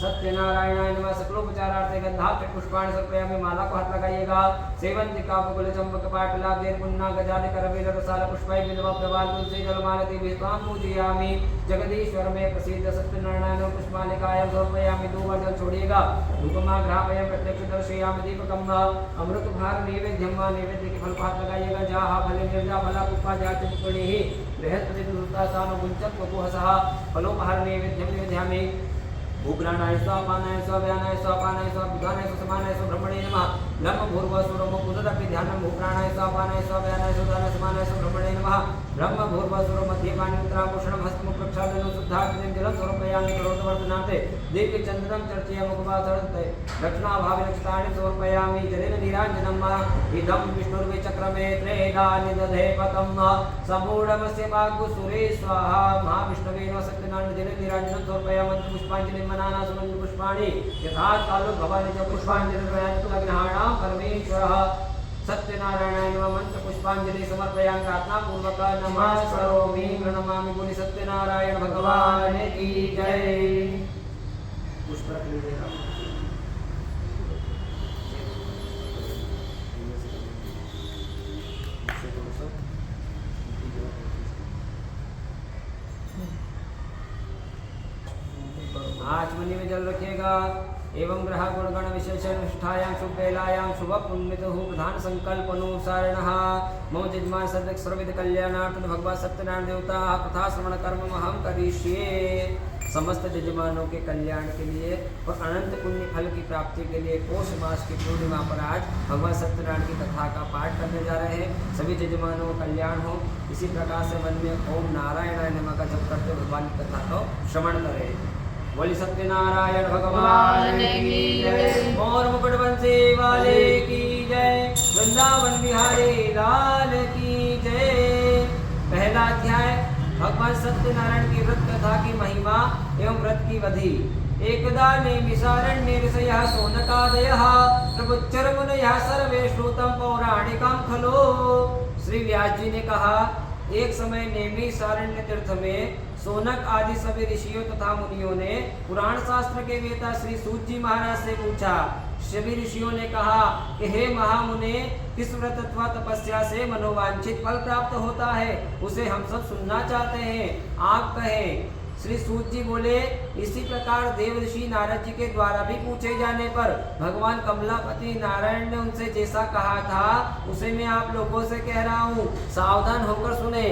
[SPEAKER 2] सत्यनारायणाय नमः। सकलोपचारार्थे गन्धाक्य पुष्पाणि समर्पयामि। माला को हाथ लगाइएगा। सेवंतिका बकुल चंपक पाटला देर पुन्ना गजादि करवेल रसाल पुष्पै बिल्व प्रवाल तुलसी जलमालति विष्णुं पूजयामि। जगदीश्वर में प्रसिद्ध सत्यनारायण पुष्पालिकाय समर्पयामि। दो बार जल छोड़िएगा। धूपमा ग्रापयं प्रत्यक्ष दर्शयामि दीपकं वा अमृत भार नैवेद्यं वा नैवेद्य के फल को हाथ लगाइएगा। जाहा फले निर्जा फला पुष्पा जाति पुष्पणिः बृहस्पति दुर्तासानो गुंचत वपुहसः फलोपहार नैवेद्यं निवेदयामि। उग्राणाय स्वापानाय स्वाव्यानाय स्वापानाय स्वाभिधानाय सुसमानाय सुब्रह्मणे नमः। लम भूर्व सुरम पुनरपि ध्यानं उग्राणाय स्वापानाय स्वाव्यानाय सुधानाय समानाय सुब्रह्मणे नमः। ब्रह्म भूर्भुवस्वरो मध्यपानि उत्तराभूषणं हस्तमुख प्रक्षालनं शुद्धाग्निं जलं समर्पयामि करोतवर्धनाते दीप्य चन्द्रं चर्चया मुखवासरते दक्षिणाभावे लक्षितानि समर्पयामि जलेन नीराञ्जनं मा इदं विष्णुर्विचक्रमे त्रेधानि दधे पतं समूढमस्य वाग्गुसुरे स्वाहा महाविष्णवे नमः सत्यनारायण जलेन नीराञ्जनं समर्पयामि पुष्पाञ्जलिं मनाना सुमन्त्र पुष्पाणि यथा कालो भवानि च पुष्पाञ्जलिं प्रयातु अग्निहाणां परमेश्वरः सत्यनारायणाय नमः मंत्र पुष्पांजलि समर्पयामि प्रार्थनापूर्वक नमः करोमि प्रणमामि बोले सत्यनारायण भगवान की जय। पुष्प रख लीजिएगा। आचमनी में जल रखिएगा। एवं ग्रह गुणगण विशेषण निष्ठायां शुभ बेलायां शुभ पुण्यतु प्रधान संकल्पनुसारिणः मम यजमान सदक सर्वविध कल्याणार्थ भगवान सत्यनारायण देवता कथा श्रवण कर्म हम करिष्ये। समस्त यजमानों के कल्याण के लिए और अनंत पुण्य फल की प्राप्ति के लिए पौष मास की पूर्णिमा पर आज भगवान सत्यनारायण की कथा का पाठ करने जा रहे हैं। सभी यजमानों का कल्याण हो इसी प्रकार से मन में ओम नारायणाय नमः का जप करते भगवान की कथा को श्रवण करें। बोली सत्यनारायण भगवान की जय। मोर मुकुट बंसी वाले की जय। वृंदावन बिहारी लाल की जय। पहला अध्याय भगवान सत्यनारायण की व्रत कथा की महिमा एवं व्रत की विधि। एकदा नेमिषारण्ये ऋषयः शौनकादयः प्रबुद्धर मुनयः सर्वे श्रुतं पौराणिकं खलु। श्री व्यास जी ने कहा, एक समय नेमिषारण्य तीर्थ में सोनक आदि सभी ऋषियों तथा मुनियों ने पुराण शास्त्र के वेता श्री सूत जी महाराज से पूछा। सभी ऋषियों ने कहा कि हे महामुने, किस व्रत अथवा तपस्या से मनोवांछित फल प्राप्त होता है, उसे हम सब सुनना चाहते हैं, आप कहें। श्री सूत जी बोले, इसी प्रकार देव ऋषि नारद जी के द्वारा भी पूछे जाने पर भगवान कमलापति नारायण ने उनसे जैसा कहा था उसे मैं आप लोगों से कह रहा हूँ, सावधान होकर सुने।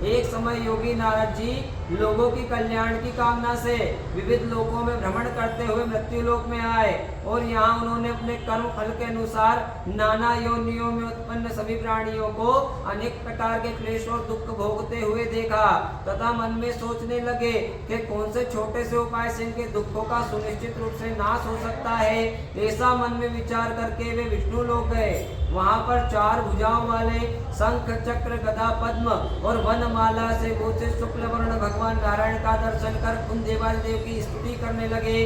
[SPEAKER 2] एक समय योगी नारद जी लोगों की कल्याण की कामना से विविध लोकों में भ्रमण करते हुए मृत्यु लोक में आए और यहाँ उन्होंने अपने कर्म फल के अनुसार नाना योनियों में उत्पन्न सभी प्राणियों को अनेक प्रकार के क्लेश और दुख भोगते हुए देखा तथा मन में सोचने लगे कि कौन से छोटे से उपाय से इनके दुखों का सुनिश्चित रूप से नाश हो सकता है। ऐसा मन में विचार करके वे विष्णु लोक गए। वहाँ पर 4 भुजाओं वाले शंख चक्र गदा पद्म और वनमाला से भूषित शुक्ल वर्ण भगवान नारायण का दर्शन कर उन देवादिदेव की स्तुति करने लगे।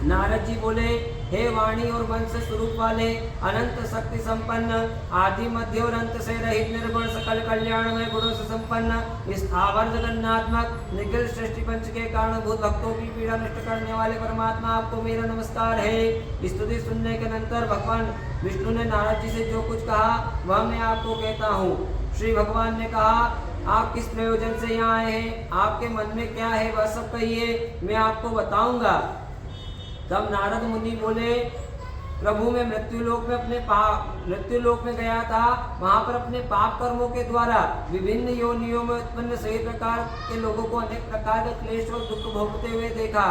[SPEAKER 2] नारद जी बोले, हे वाणी और वंश स्वरूप वाले अनंत शक्ति संपन्न आदि मध्य और अंत से रहित निर्गुण सकल कल्याणमय गुणों से संपन्न स्थावर जगन्नात्मक निखिल सृष्टि पंच के कारण भूत भक्तों की पीड़ा नष्ट करने वाले परमात्मा, आपको मेरा नमस्कार है। स्तुति सुनने के अनंतर भगवान विष्णु ने नारद जी से जो कुछ कहा वह मैं आपको कहता हूँ। श्री भगवान ने कहा, आप किस प्रयोजन से यहाँ आए हैं, आपके मन में क्या है वह सब कहिए, मैं आपको बताऊंगा। तब नारद मुनि बोले, प्रभु मैं मृत्यु लोक में गया था। वहाँ पर अपने पाप कर्मों के द्वारा विभिन्न योनियों में उत्पन्न सही प्रकार के लोगों को अनेक प्रकार के क्लेश और दुख भोगते हुए देखा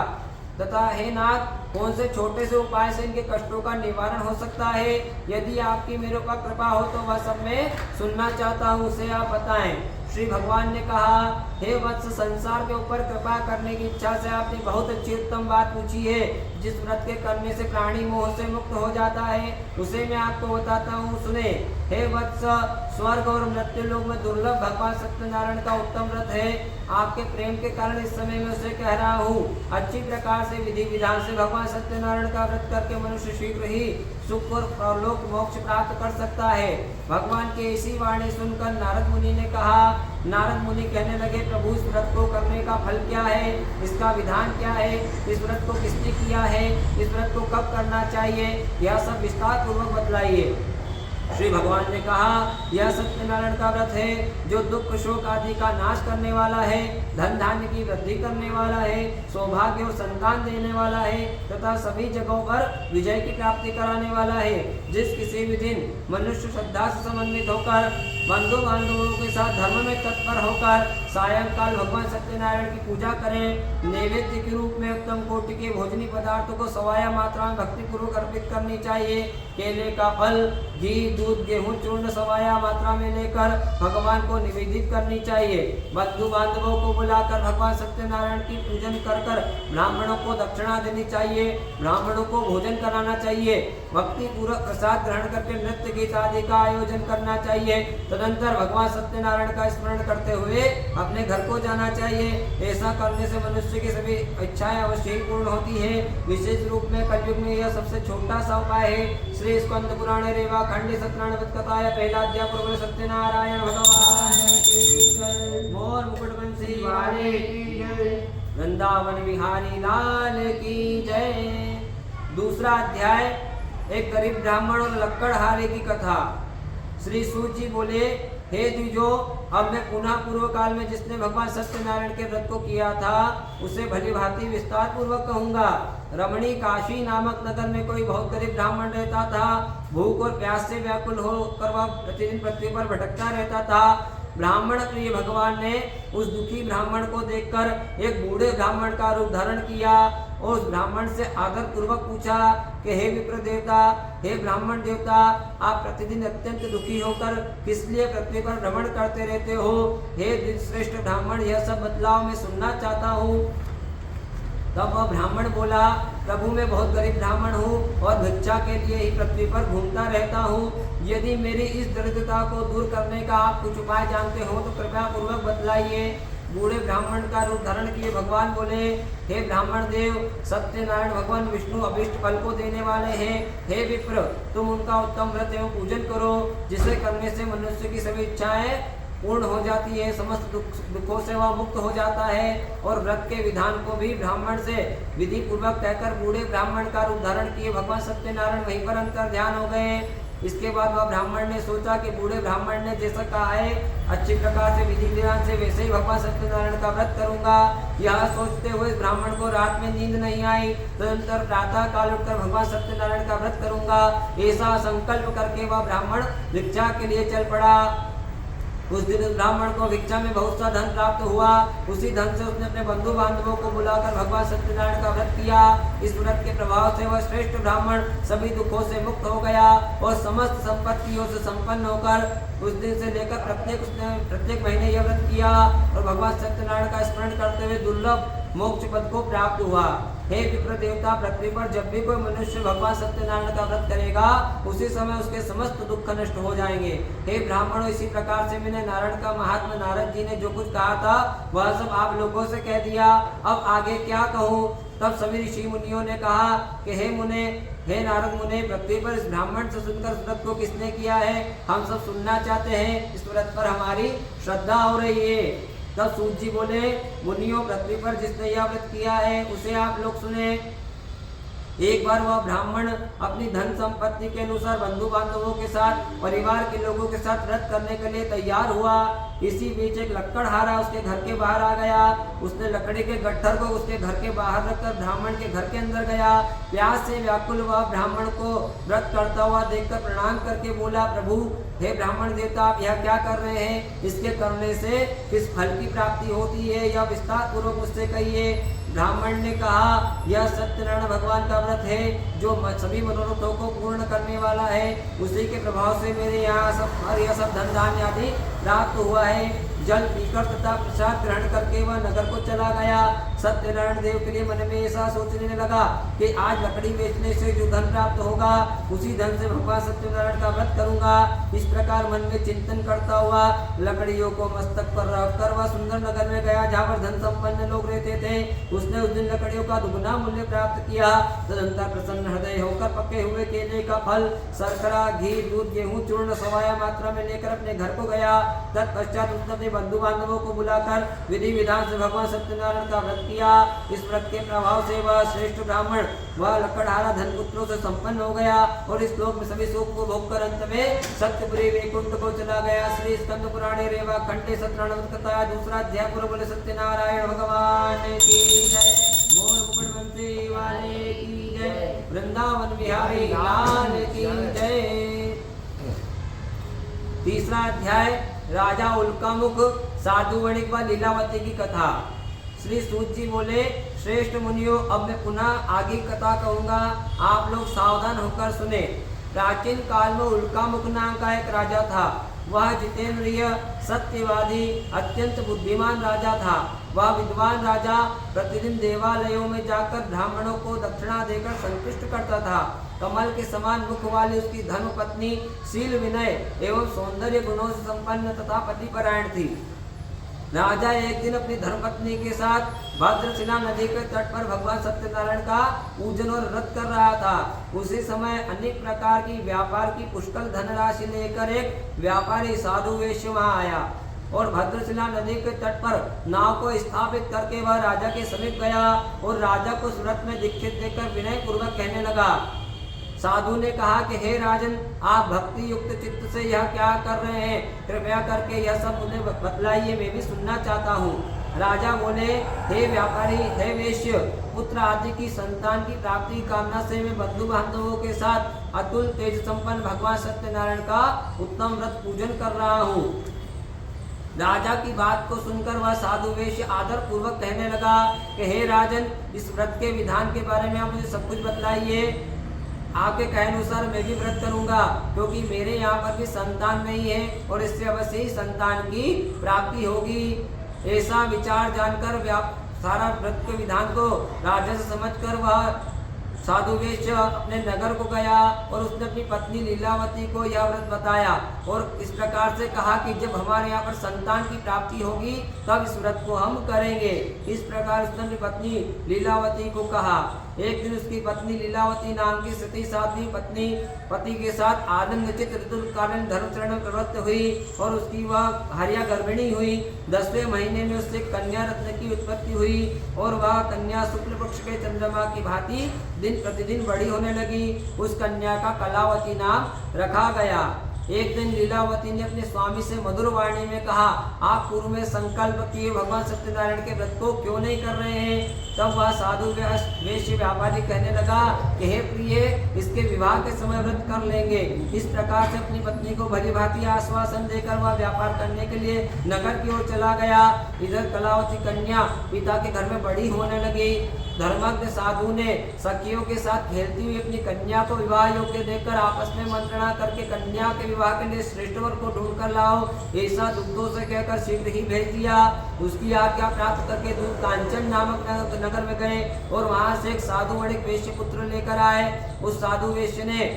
[SPEAKER 2] तथा हे नाथ, कौन से छोटे से उपाय से इनके कष्टों का निवारण हो सकता है। यदि आपकी मेरे ऊपर कृपा हो तो वह सब मैं सुनना चाहता हूँ, उसे आप बताएं। श्री भगवान ने कहा, हे वत्स, संसार के ऊपर कृपा करने की इच्छा से आपने बहुत अच्छी उत्तम बात पूछी है। जिस व्रत के करने से प्राणी मोह से मुक्त हो जाता है उसे मैं आपको बताता हूँ, सुने। हे वत्स, स्वर्ग और मृत्यु लोक में दुर्लभ भगवान सत्यनारायण का उत्तम व्रत है। आपके प्रेम के कारण इस समय में उसे कह रहा हूँ। अच्छी प्रकार से विधि विधान से भगवान सत्यनारायण का व्रत करके मनुष्य शीघ्र ही सुख और परलोक मोक्ष प्राप्त कर सकता है। भगवान की ऐसी वाणी सुनकर नारद मुनि ने कहा। नारद मुनि कहने लगे, प्रभु इस व्रत को करने का फल क्या है, इसका विधान क्या है, इस व्रत को किसने किया है, इस व्रत को कब करना चाहिए, यह सब विस्तार पूर्वक बतलाइए। श्री भगवान ने कहा, यह सत्यनारायण का व्रत है जो दुख शोक आदि का नाश करने वाला है, धन धान्य की वृद्धि करने वाला है, सौभाग्य और संतान देने वाला है तथा सभी जगहों पर विजय की प्राप्ति कराने वाला है। जिस किसी भी दिन मनुष्य श्रद्धा से समन्वित होकर बंधु बांधवों के साथ धर्म में तत्पर होकर सायंकाल भगवान सत्यनारायण की पूजा करें। नैवेद्य के रूप में उत्तम कोटि के भोजनी पदार्थों को सवाया मात्रा में भक्ति पूर्वक अर्पित करनी चाहिए। केले का फल, घी, दूध, गेहूं चूर्ण सवाया मात्रा में लेकर भगवान को निवेदित करनी चाहिए। बंधु बांधवों को बुलाकर भगवान सत्यनारायण की पूजन कर ब्राह्मणों को दक्षिणा देनी चाहिए। ब्राह्मणों को भोजन कराना चाहिए। भक्ति पूर्वक प्रसाद ग्रहण करके नृत्य गीत आदि का आयोजन करना चाहिए। तदंतर भगवान सत्यनारायण का स्मरण करते हुए अपने घर को जाना चाहिए। ऐसा करने से मनुष्य की सभी इच्छाएं अवश्य ही पूर्ण होती है। विशेष रूप में कलयुग में यह सबसे छोटा सा उपाय है। श्री स्कंद पुराणे रेवा खंडे सत्यनारायण कथाया पहला अध्याय पूर्व सत्यनारायण भगवान की जय। मोर मुकुट बंसी वाले की जय। वृंदावन बिहारी लाल की जय। दूसरा अध्याय एक गरीब ब्राह्मण और लक्कड़हारे की कथा। श्री सूत जी बोले, हे द्विजो, अब मैं पुनः पूर्व काल में जिसने भगवान सत्यनारायण के व्रत को किया था उसे भली भांति विस्तार पूर्वक कहूंगा। रमणी काशी नामक नगर में कोई बहुत गरीब ब्राह्मण रहता था। भूख और प्यास से व्याकुल होकर वह प्रतिदिन पृथ्वी पर भटकता रहता था। ब्राह्मण प्रिय भगवान ने उस दुखी ब्राह्मण को देखकर एक बूढ़े ब्राह्मण का रूप धारण किया और उस ब्राह्मण से आदर पूर्वक पूछा कि हे विप्र देवता, हे ब्राह्मण देवता, आप प्रतिदिन अत्यंत दुखी होकर किस लिए पृथ्वी पर भ्रमण करते रहते हो? हे श्रेष्ठ ब्राह्मण, यह सब बदलाव मैं सुनना चाहता हूँ। तब वह ब्राह्मण बोला, प्रभु मैं बहुत गरीब ब्राह्मण हूँ और भिक्षा के लिए ही पृथ्वी पर घूमता रहता हूँ। यदि मेरी इस दरिद्रता को दूर करने का आप कुछ उपाय जानते हो तो कृपया पूर्वक बतलाइए। बूढ़े ब्राह्मण का रूप धारण किए भगवान बोले, हे ब्राह्मण देव, सत्यनारायण भगवान विष्णु अभिष्ट फल को देने वाले हैं। हे विप्र, तुम उनका उत्तम व्रत एवं पूजन करो, जिसे करने से मनुष्य की सभी इच्छाएं पूर्ण हो जाती है, समस्त दुखों से वह मुक्त हो जाता है। और व्रत के विधान को भी ब्राह्मण से विधि पूर्वक कहकर बूढ़े ब्राह्मण का रूप धारण किए भगवान सत्यनारायण वहीं पर अंतर ध्यान हो गए। इसके बाद वह ब्राह्मण ने सोचा कि बूढ़े ब्राह्मण ने जैसा कहा है अच्छी प्रकार से विधि विधान से वैसे ही भगवान सत्यनारायण का व्रत करूंगा। यह सोचते हुए ब्राह्मण को रात में नींद नहीं आई। तदनंतर प्रातः काल उठकर भगवान सत्यनारायण का व्रत करूंगा ऐसा संकल्प करके वह ब्राह्मण भिक्षा के लिए चल पड़ा। उस दिन उस ब्राह्मण को भिक्षा में बहुत सा धन प्राप्त हुआ। उसी धन से उसने अपने बंधु बांधवों को बुलाकर भगवान सत्यनारायण का व्रत किया। इस व्रत के प्रभाव से वह श्रेष्ठ ब्राह्मण सभी दुखों से मुक्त हो गया और समस्त संपत्तियों से संपन्न होकर उस दिन से लेकर प्रत्येक महीने यह व्रत किया और भगवान सत्यनारायण का स्मरण करते हुए दुर्लभ मोक्ष पद को प्राप्त हुआ। हे विप्र देवता, पृथ्वी पर जब भी कोई मनुष्य भगवान सत्यनारायण का व्रत करेगा उसी समय उसके समस्त दुख नष्ट हो जाएंगे। हे ब्राह्मणों, इसी प्रकार से मैंने नारायण का महात्मा नारद जी ने जो कुछ कहा था वह सब आप लोगों से कह दिया। अब आगे क्या कहूँ? तब सभी ऋषि मुनियों ने कहा कि हे नारद मुने, पृथ्वी पर इस ब्राह्मण से सुनकर इस व्रत को किसने किया है, हम सब सुनना चाहते हैं। इस व्रत पर हमारी श्रद्धा हो रही है। तब सूत जी बोले, मुनियों, पृथ्वी पर जिसने यह व्रत किया है उसे आप लोग सुने। एक बार वह ब्राह्मण अपनी धन संपत्ति के अनुसार बंधु बांधवों के साथ, परिवार के लोगों के साथ व्रत करने के लिए तैयार हुआ। इसी बीच एक लक्कड़हारा उसके घर के बाहर आ गया। उसने लकड़ी के गट्ठर को उसके घर के बाहर रखकर ब्राह्मण के घर के अंदर गया। प्यास से व्याकुल वह ब्राह्मण को व्रत करता हुआ देखकर प्रणाम करके बोला, प्रभु, हे ब्राह्मण देवता, आप यह क्या कर रहे हैं? इसके करने से किस फल की प्राप्ति होती है, यह विस्तार पूर्वक मुझसे कहिए। ब्राह्मण ने कहा, यह सत्यनारायण भगवान का व्रत है जो सभी मनोरथों को पूर्ण करने वाला है। उसी के प्रभाव से मेरे यहाँ सब धन धान्य आदि प्राप्त हुआ है। जल पीकर तथा प्रसाद ग्रहण करके वह नगर को चला गया। सत्यनारायण देव के लिए मन में ऐसा सोचने लगा कि आज लकड़ी बेचने से जो धन प्राप्त होगा उसी धन से भगवान सत्यनारायण का व्रत करूंगा। इस प्रकार मन में चिंतन करता हुआ लकड़ियों को मस्तक पर रखकर वह सुंदर नगर में गया जहाँ पर धन संपन्न लोग रहते थे। उसने उस दिन लकड़ियों का दुगना मूल्य प्राप्त किया। तदनंतर प्रसन्न हृदय होकर पके हुए केले का फल, शर्करा, घी, दूध, गेहूं चूर्ण सवाया मात्रा में लेकर अपने घर को गया। तत्पश्चात उसने अपने बंधु बांधवों को बुलाकर विधि विधान से भगवान सत्यनारायण का व्रत किया। इस व्रत के प्रभाव से वह श्रेष्ठ ब्राह्मण वह लकड़हारा धन पुत्रों से संपन्न हो गया और इस लोक में सभी सुख को भोग कर अंत में सत्यपुरी वैकुंठ को चला गया। श्री स्कंद पुराणे रेवा खंडे सत्यनारायण कथा दूसरा अध्याय पूर्व बोले सत्यनारायण भगवान की जय। मोर मुकुट बंसी वाले की जय। वृंदावन बिहारी लाल की जय। तीसरा अध्याय राजा उल्कामुख, साधु वणिक व लीलावती की कथा। श्री सूत जी बोले, श्रेष्ठ मुनियों, अब मैं पुनः आगे कथा कहूंगा, आप लोग सावधान होकर सुने। प्राचीन काल में उल्कामुख नाम का एक राजा था। वह जितेंद्रिय, सत्यवादी, अत्यंत बुद्धिमान राजा था। वह विद्वान राजा प्रतिदिन देवालयों में जाकर ब्राह्मणों को दक्षिणा देकर संतुष्ट करता था। कमल के समान मुख वाली उसकी धर्म पत्नी शील, विनय एवं सौंदर्य गुणों से संपन्न तथा पतिपरायण थी। राजा एक दिन अपनी धर्मपत्नी के साथ भद्रशिला नदी के तट पर भगवान सत्यनारायण का पूजन और व्रत कर रहा था। उसी समय अनेक प्रकार की व्यापार की पुष्कल धनराशि लेकर एक व्यापारी साधु वेश्य वहां आया और भद्रशिला नदी के तट पर नाव को स्थापित करके वह राजा के समीप गया और राजा को व्रत में दीक्षित देखकर विनय पूर्वक कहने लगा। साधु ने कहा कि हे राजन, आप भक्ति युक्त चित्त से यह क्या कर रहे हैं? कृपया करके यह सब मुझे बतलाइए, मैं भी सुनना चाहता हूँ। राजा बोले, हे व्यापारी, हे वेश्य, पुत्र आदि की संतान की प्राप्ति कामना से मैं बंधु बांधवों के साथ अतुल तेज संपन्न भगवान सत्यनारायण का उत्तम व्रत पूजन कर रहा हूँ। राजा की बात को सुनकर वह साधु वेश्य आदर पूर्वक कहने लगा कि हे राजन, इस व्रत के विधान के बारे में आप मुझे सब कुछ बतलाइए। आपके कहे अनुसार मैं भी व्रत करूंगा, क्योंकि मेरे यहाँ पर भी संतान नहीं है और इससे अवश्य ही संतान की प्राप्ति होगी। ऐसा विचार जानकर सारा व्रत के विधान को राजा से समझकर वह साधु वेश्य अपने नगर को गया और उसने अपनी पत्नी लीलावती को यह व्रत बताया और इस प्रकार से कहा कि जब हमारे यहाँ पर संतान की प्राप्ति होगी तब इस व्रत को हम करेंगे। इस प्रकार उसने अपनी पत्नी लीलावती को कहा। एक दिन उसकी पत्नी लीलावती नाम की सती साध्वी पत्नी पति के साथ आनंदचित ऋतुकालीन धर्मचरण में प्रवृत्त हुई और उसकी वह हरिया गर्भिणी हुई। 10वें महीने में उससे कन्या रत्न की उत्पत्ति हुई और वह कन्या शुक्ल पक्ष के चंद्रमा की भांति दिन प्रतिदिन बड़ी होने लगी। उस कन्या का कलावती नाम रखा गया। एक दिन लीलावती ने अपने स्वामी से मधुर वाणी में कहा, आप पूर्व में संकल्प किए भगवान सत्यनारायण के व्रत को क्यों नहीं कर रहे हैं? तब वह साधु वेश्य व्यापारी कहने लगा कि हे प्रिय, इसके विवाह के समय व्रत कर लेंगे। इस प्रकार से अपनी पत्नी को भली भांति आश्वासन देकर वह व्यापार करने के लिए नगर की ओर चला गया। इधर कलावती कन्या पिता के घर में बड़ी होने लगी। धर्मज्ञ साधु ने सखियों के साथ खेलती हुई अपनी कन्या को विवाह योग्य देखकर आपस में मंत्रणा करके कन्या के विवाह के लिए श्रेष्ठ वर को ढूंढ कर लाओ, ऐसा दूतों से कहकर शीघ्र ही भेज दिया। उसकी आज्ञा प्राप्त करके दूत कांचन नामक नगर में गए और वहां से एक साधु वणिक वेश्य पुत्र लेकर आए। उस साधु वेश्य ने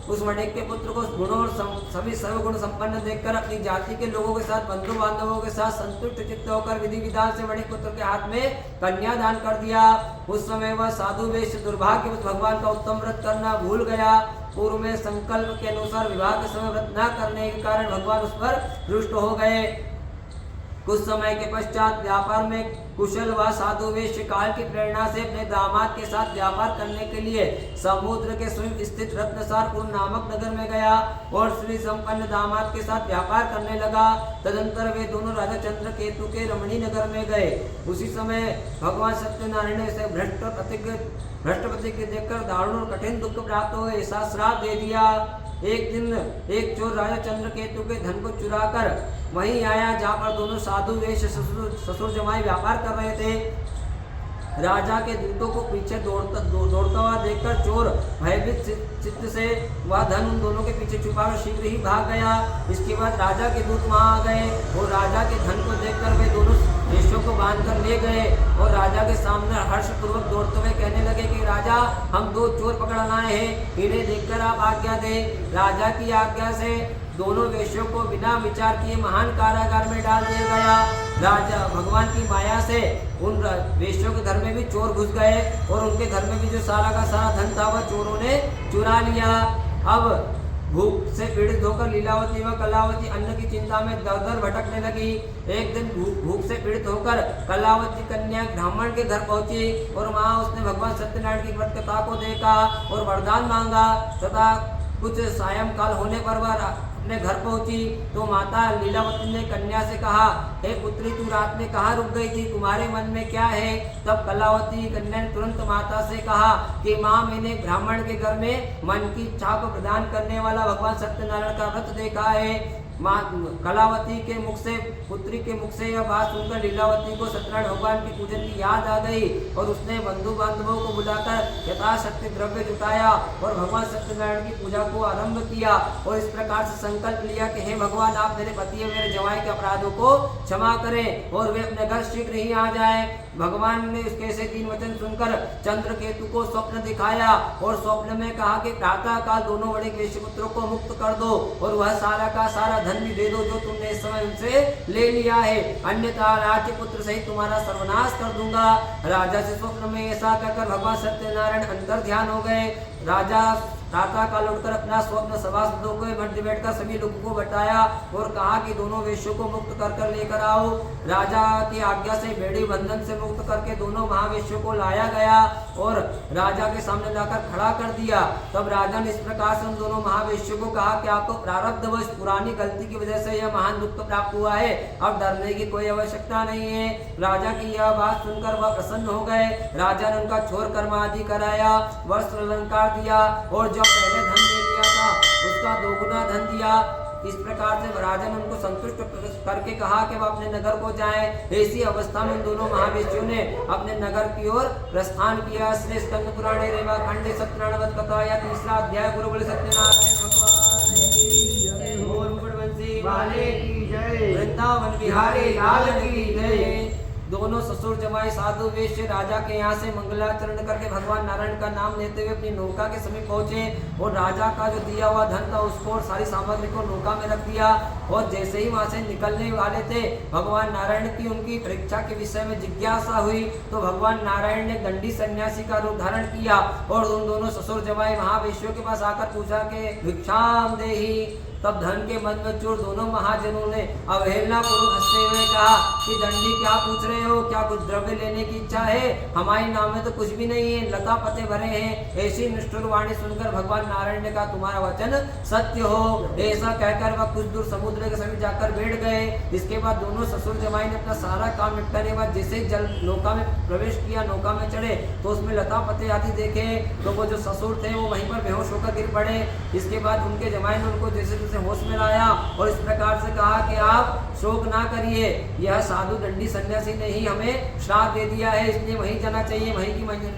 [SPEAKER 2] उस वणिक के पुत्र को गुणों और सभी सर्वगुण संपन्न देखकर अपनी जाति के लोगों के साथ बंधु बांधवों के साथ संतुष्ट चित्त होकर विधि विधान से वणिक पुत्र के हाथ में कन्या दान कर दिया। उस समय वह साधु वेश्य दुर्भाग्यवश भगवान का उत्तम व्रत करना भूल गया। पूर्व में संकल्प के अनुसार विवाह के समय व्रत न करने के कारण भगवान उस पर रुष्ट हो गए। कुछ समय के पश्चात व्यापार में कुशल व साधु वेश्य काल की प्रेरणा से अपने दामाद के साथ व्यापार करने के लिए समुद्र के समीप स्थित रत्नसारपुर नामक नगर में गया और श्री संपन्न दामाद के साथ व्यापार करने लगा। तदंतर वे दोनों राजा चंद्र केतु के रमणी नगर में गए। उसी समय भगवान सत्यनारायण ने भ्रष्ट प्रतिज्ञ देखकर दारुण और कठिन दुख प्राप्त हो ऐसा श्राप दे दिया। एक दिन एक चोर राजा चंद्र केतु के धन को चुराकर वहीं आया जहाँ पर दोनों साधु वेश ससुर जमाई व्यापार कर रहे थे। राजा के दूतों को पीछे दौड़ता हुआ देखकर चोर भयभीत चित्त से वह धन उन दोनों के पीछे छुपाकर शीघ्र ही भाग गया। इसके बाद राजा के दूत वहां आ गए और राजा के धन को देखकर वे दोनों वेश्यों को बांध कर ले गए और राजा के सामने हर्षपूर्वक दौड़ते हुए कहने लगे कि राजा, हम दो चोर पकड़ना है, इन्हें देखकर आप आज्ञा दें। राजा की आज्ञा से दोनों वेश्यों को बिना विचार किए महान कारागार में डाल दिया गया। राजा भगवान की माया से उन वेश्यों के घर में भी चोर घुस गए और उनके घर में भी जो सारा का सारा धन था वह चोरों ने चुरा लिया। अब भूख से पीड़ित होकर लीलावती व कलावती अन्न की चिंता में दर दर भटकने लगी। एक दिन भूख से पीड़ित होकर कलावती कन्या ब्राह्मण के घर पहुंची और वहां उसने भगवान सत्यनारायण की व्रत कथा को देखा और वरदान मांगा तथा कुछ सायंकाल होने पर वह अपने घर पहुंची तो माता लीलावती ने कन्या से कहा, हे पुत्री, तू रात में कहाँ रुक गई थी? तुम्हारे मन में क्या है? तब कलावती कन्या ने तुरंत माता से कहा कि माँ, मैंने ब्राह्मण के घर में मन की इच्छा को प्रदान करने वाला भगवान सत्यनारायण का व्रत देखा है। कलावती के मुख से, पुत्री के मुख से यह बात सुनकर लीलावती को सत्यनारायण भगवान की पूजन की याद आ गई और उसने बंधु बांधवों को बुलाकर यथाशक्ति द्रव्य जुटाया और भगवान सत्यनारायण की पूजा को आरंभ किया और इस प्रकार से संकल्प लिया कि हे भगवान, आप मेरे पति और मेरे जवाई के अपराधों को क्षमा करें और वे अपने घर शीघ्र ही आ जाए। भगवान ने उसके ऐसे 3 वचन सुनकर चंद्रकेतु को स्वप्न दिखाया और स्वप्न में कहा कि प्रातः काल दोनों बड़े वेश्यपुत्रों को मुक्त कर दो और वह सारा का सारा धन भी दे दो जो तुमने इस समय उनसे ले लिया है, अन्यथा राज्य पुत्र सहित तुम्हारा सर्वनाश कर दूंगा। राजा से स्वप्न में ऐसा कहकर भगवान सत्यनारायण अंतर ध्यान हो गए। राजा प्रातः काल उठकर अपना स्वप्न सभासदों को मध्य बैठकर सभी लोगों को बताया और कहा कि दोनों वेश्यों को मुक्त कर कर लेकर आओ। राजा की आज्ञा से बेड़ी बंधन से मुक्त करके दोनों महावेश्यों को लाया गया और राजा के सामने लाकर खड़ा कर दिया। तब राजा ने इस प्रकार से उन दोनों महावेश्यों को कहा कि आपको प्रारब्ध व इस पुरानी गलती की वजह से यह महान दुख प्राप्त हुआ है, अब डरने की कोई आवश्यकता नहीं है। राजा की यह बात सुनकर वह प्रसन्न हो गए। राजा ने उनका छोर कर्म आदि कराया, वस्त्र अलंकार दिया और जो पहले धन दे दिया था उसका 2 गुना धन दिया। इस प्रकार से राजा ने उनको संतुष्ट करके कहा कि वह अपने नगर को जाएं। ऐसी अवस्था में उन दोनों महावेश्यों ने अपने नगर की ओर प्रस्थान किया। श्री स्कंद पुराणे रेवा खंडे सत्यनारायण वध कथा या 3रा अध्याय गुरु बोले सत्यनारायण भगवान की जय। और मुकुटवंशी वाले की जय, वृंदावन बिहारी लाल की जय। दोनों ससुर जमाई साधु वेश्य राजा के यहाँ से मंगलाचरण करके भगवान नारायण का नाम लेते हुए अपनी नौका के समीप पहुंचे और राजा का जो दिया हुआ धन था उसको और सारी सामग्री को नौका में रख दिया। और जैसे ही वहां से निकलने वाले थे, भगवान नारायण की उनकी परीक्षा के विषय में जिज्ञासा हुई तो भगवान नारायण ने दंडी सन्यासी का रूप धारण किया और उन दोनों ससुर जमाई महावेश्यों के पास आकर पूछा कि भिक्षाम देहि। तब धन के मन में चोर दोनों महाजनों ने अवहेलना पूर्वक हंसते हुए कहा कि दंडी क्या पूछ रहे हो, क्या कुछ द्रव्य लेने की इच्छा है? हमारे नाम में तो कुछ भी नहीं है, लता पते भरे हैं। ऐसी निष्ठुर वाणी सुनकर भगवान नारायण ने कहा तुम्हारा वचन सत्य हो। ऐसा कहकर वह कुछ दूर समुद्र के समीप जाकर बैठ गए। इसके बाद दोनों ससुर जमाई ने अपना सारा काम निपटाने के बाद जैसे ही जल नौका में प्रवेश किया, नौका में चढ़े तो उसमें लता पते आदि देखे तो वो जो ससुर थे वो वहीं पर बेहोश होकर गिर पड़े। इसके बाद उनके जमाई ने उनको जैसे से होश में लाया और इस प्रकार से कहा कि आप शोक ना करिए, यह साधु दंडी सन्यासी ने ही हमें श्राप दे दिया है, इसलिए वहीं जाना चाहिए, वहीं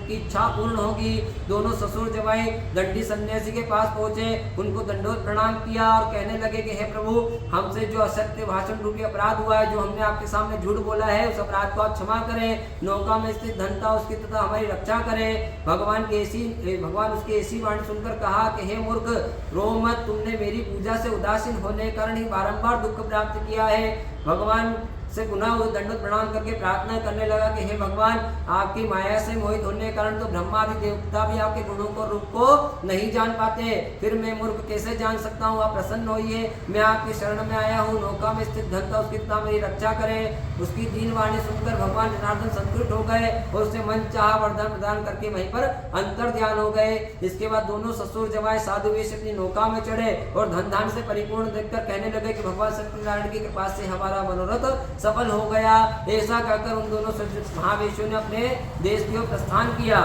[SPEAKER 2] की इच्छा पूर्ण होगी। दोनों ससुर जमाई दंडी सन्यासी के पास पहुंचे, उनको दंडोत प्रणाम किया और कहने लगे कि हे प्रभु, हमसे जो असत्य भाषण रूपी अपराध हुआ है, जो हमने आपके सामने झूठ बोला है, उस अपराध को आप क्षमा करें। नौका में स्थित धन था उसकी तथा हमारी रक्षा करें। भगवान उसकी ऐसी वाणी सुनकर कहा कि हे मूर्ख, रो मत, तुमने मेरी पूजा से उदासीन होने के कारण ही बारंबार दुख प्राप्त किया है। भगवान से पुनः वो दंडवत प्रणाम करके प्रार्थना करने लगा कि हे भगवान, आपकी माया से मोहित होने के कारण तो ब्रह्मा आदि देवता भी आपके गुणों को रूप को नहीं जान पाते, फिर मैं मूर्ख कैसे जान सकता हूँ? आप प्रसन्न होइए, मैं आपकी शरण में आया हूँ। नौका में स्थित धन था उसकी तथा मेरी रक्षा करें। उसकी दीन वाणी सुनकर भगवान जनार्दन संतुष्ट हो गए और उसे मन चाह वरदान प्रदान करके वहीं पर अंतर ध्यान हो गए। इसके बाद दोनों ससुर जमाए साधु वेश अपनी नौका में चढ़े और धन धान से परिपूर्ण देखकर कहने लगे कि भगवान सत्यनारायण की कृपा से हमारा मनोरथ सफल हो गया। ऐसा कहकर उन दोनों महावेश्यों ने अपने देश की ओर प्रस्थान किया।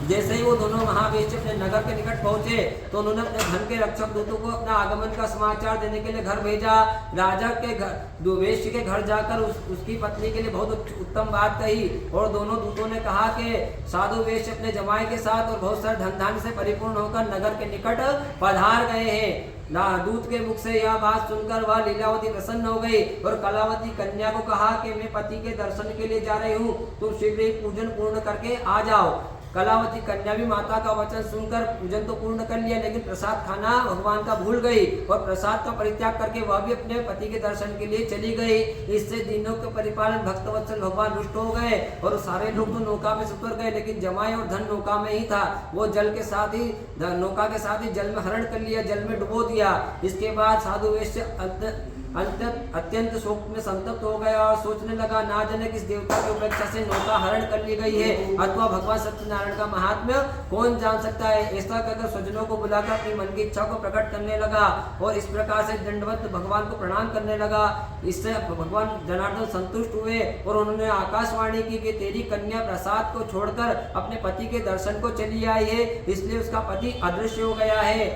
[SPEAKER 2] जैसे ही वो दोनों महावेश्य अपने नगर के निकट पहुंचे तो उन्होंने अपने धन के रक्षक दूतों को अपना आगमन का समाचार देने के लिए घर भेजा। राजा के घर वेश्य के घर जाकर उसकी पत्नी के लिए बहुत उत्तम बात कही और दोनों दूतों ने कहा कि साधु वेश्य अपने जमाई के साथ और बहुत सारे धन धान से परिपूर्ण होकर नगर के निकट पधार गए हैं। दूत के मुख से यह बात सुनकर वह लीलावती प्रसन्न हो गई और कलावती कन्या को कहा कि मैं पति के दर्शन के लिए जा रही हूँ, तुम शीघ्र ही पूजन पूर्ण करके आ जाओ। कलावती कन्या भी माता का वचन सुनकर पूजन तो पूर्ण कर लिया, लेकिन प्रसाद खाना भगवान का भूल गई और प्रसाद का परित्याग करके वह भी अपने पति के दर्शन के लिए चली गई। इससे दिनों के परिपालन भक्तवत्सल भगवान रुष्ट हो गए और सारे लोग तो नौका में उतर गए, लेकिन जमाई और धन नौका में ही था। वो जल के साथ ही नौका के साथ ही जल में हरण कर लिया, जल में डुबो दिया। इसके बाद साधु वेश्य अत्यंत शोक में संतप्त हो गया और सोचने लगा, ना जाने किस देवता की उपेक्षा से नौका हरण कर ली गई है, अथवा भगवान सत्यनारायण का महात्म्य कौन जान सकता है। ऐसा कहकर स्वजनों को बुलाकर अपनी मन की इच्छा को प्रकट करने लगा और इस प्रकार से दंडवत भगवान को प्रणाम करने लगा। इससे भगवान जनार्दन संतुष्ट हुए और उन्होंने आकाशवाणी की कि तेरी कन्या प्रसाद को छोड़कर अपने पति के दर्शन को चली आई है, इसलिए उसका पति अदृश्य हो गया है।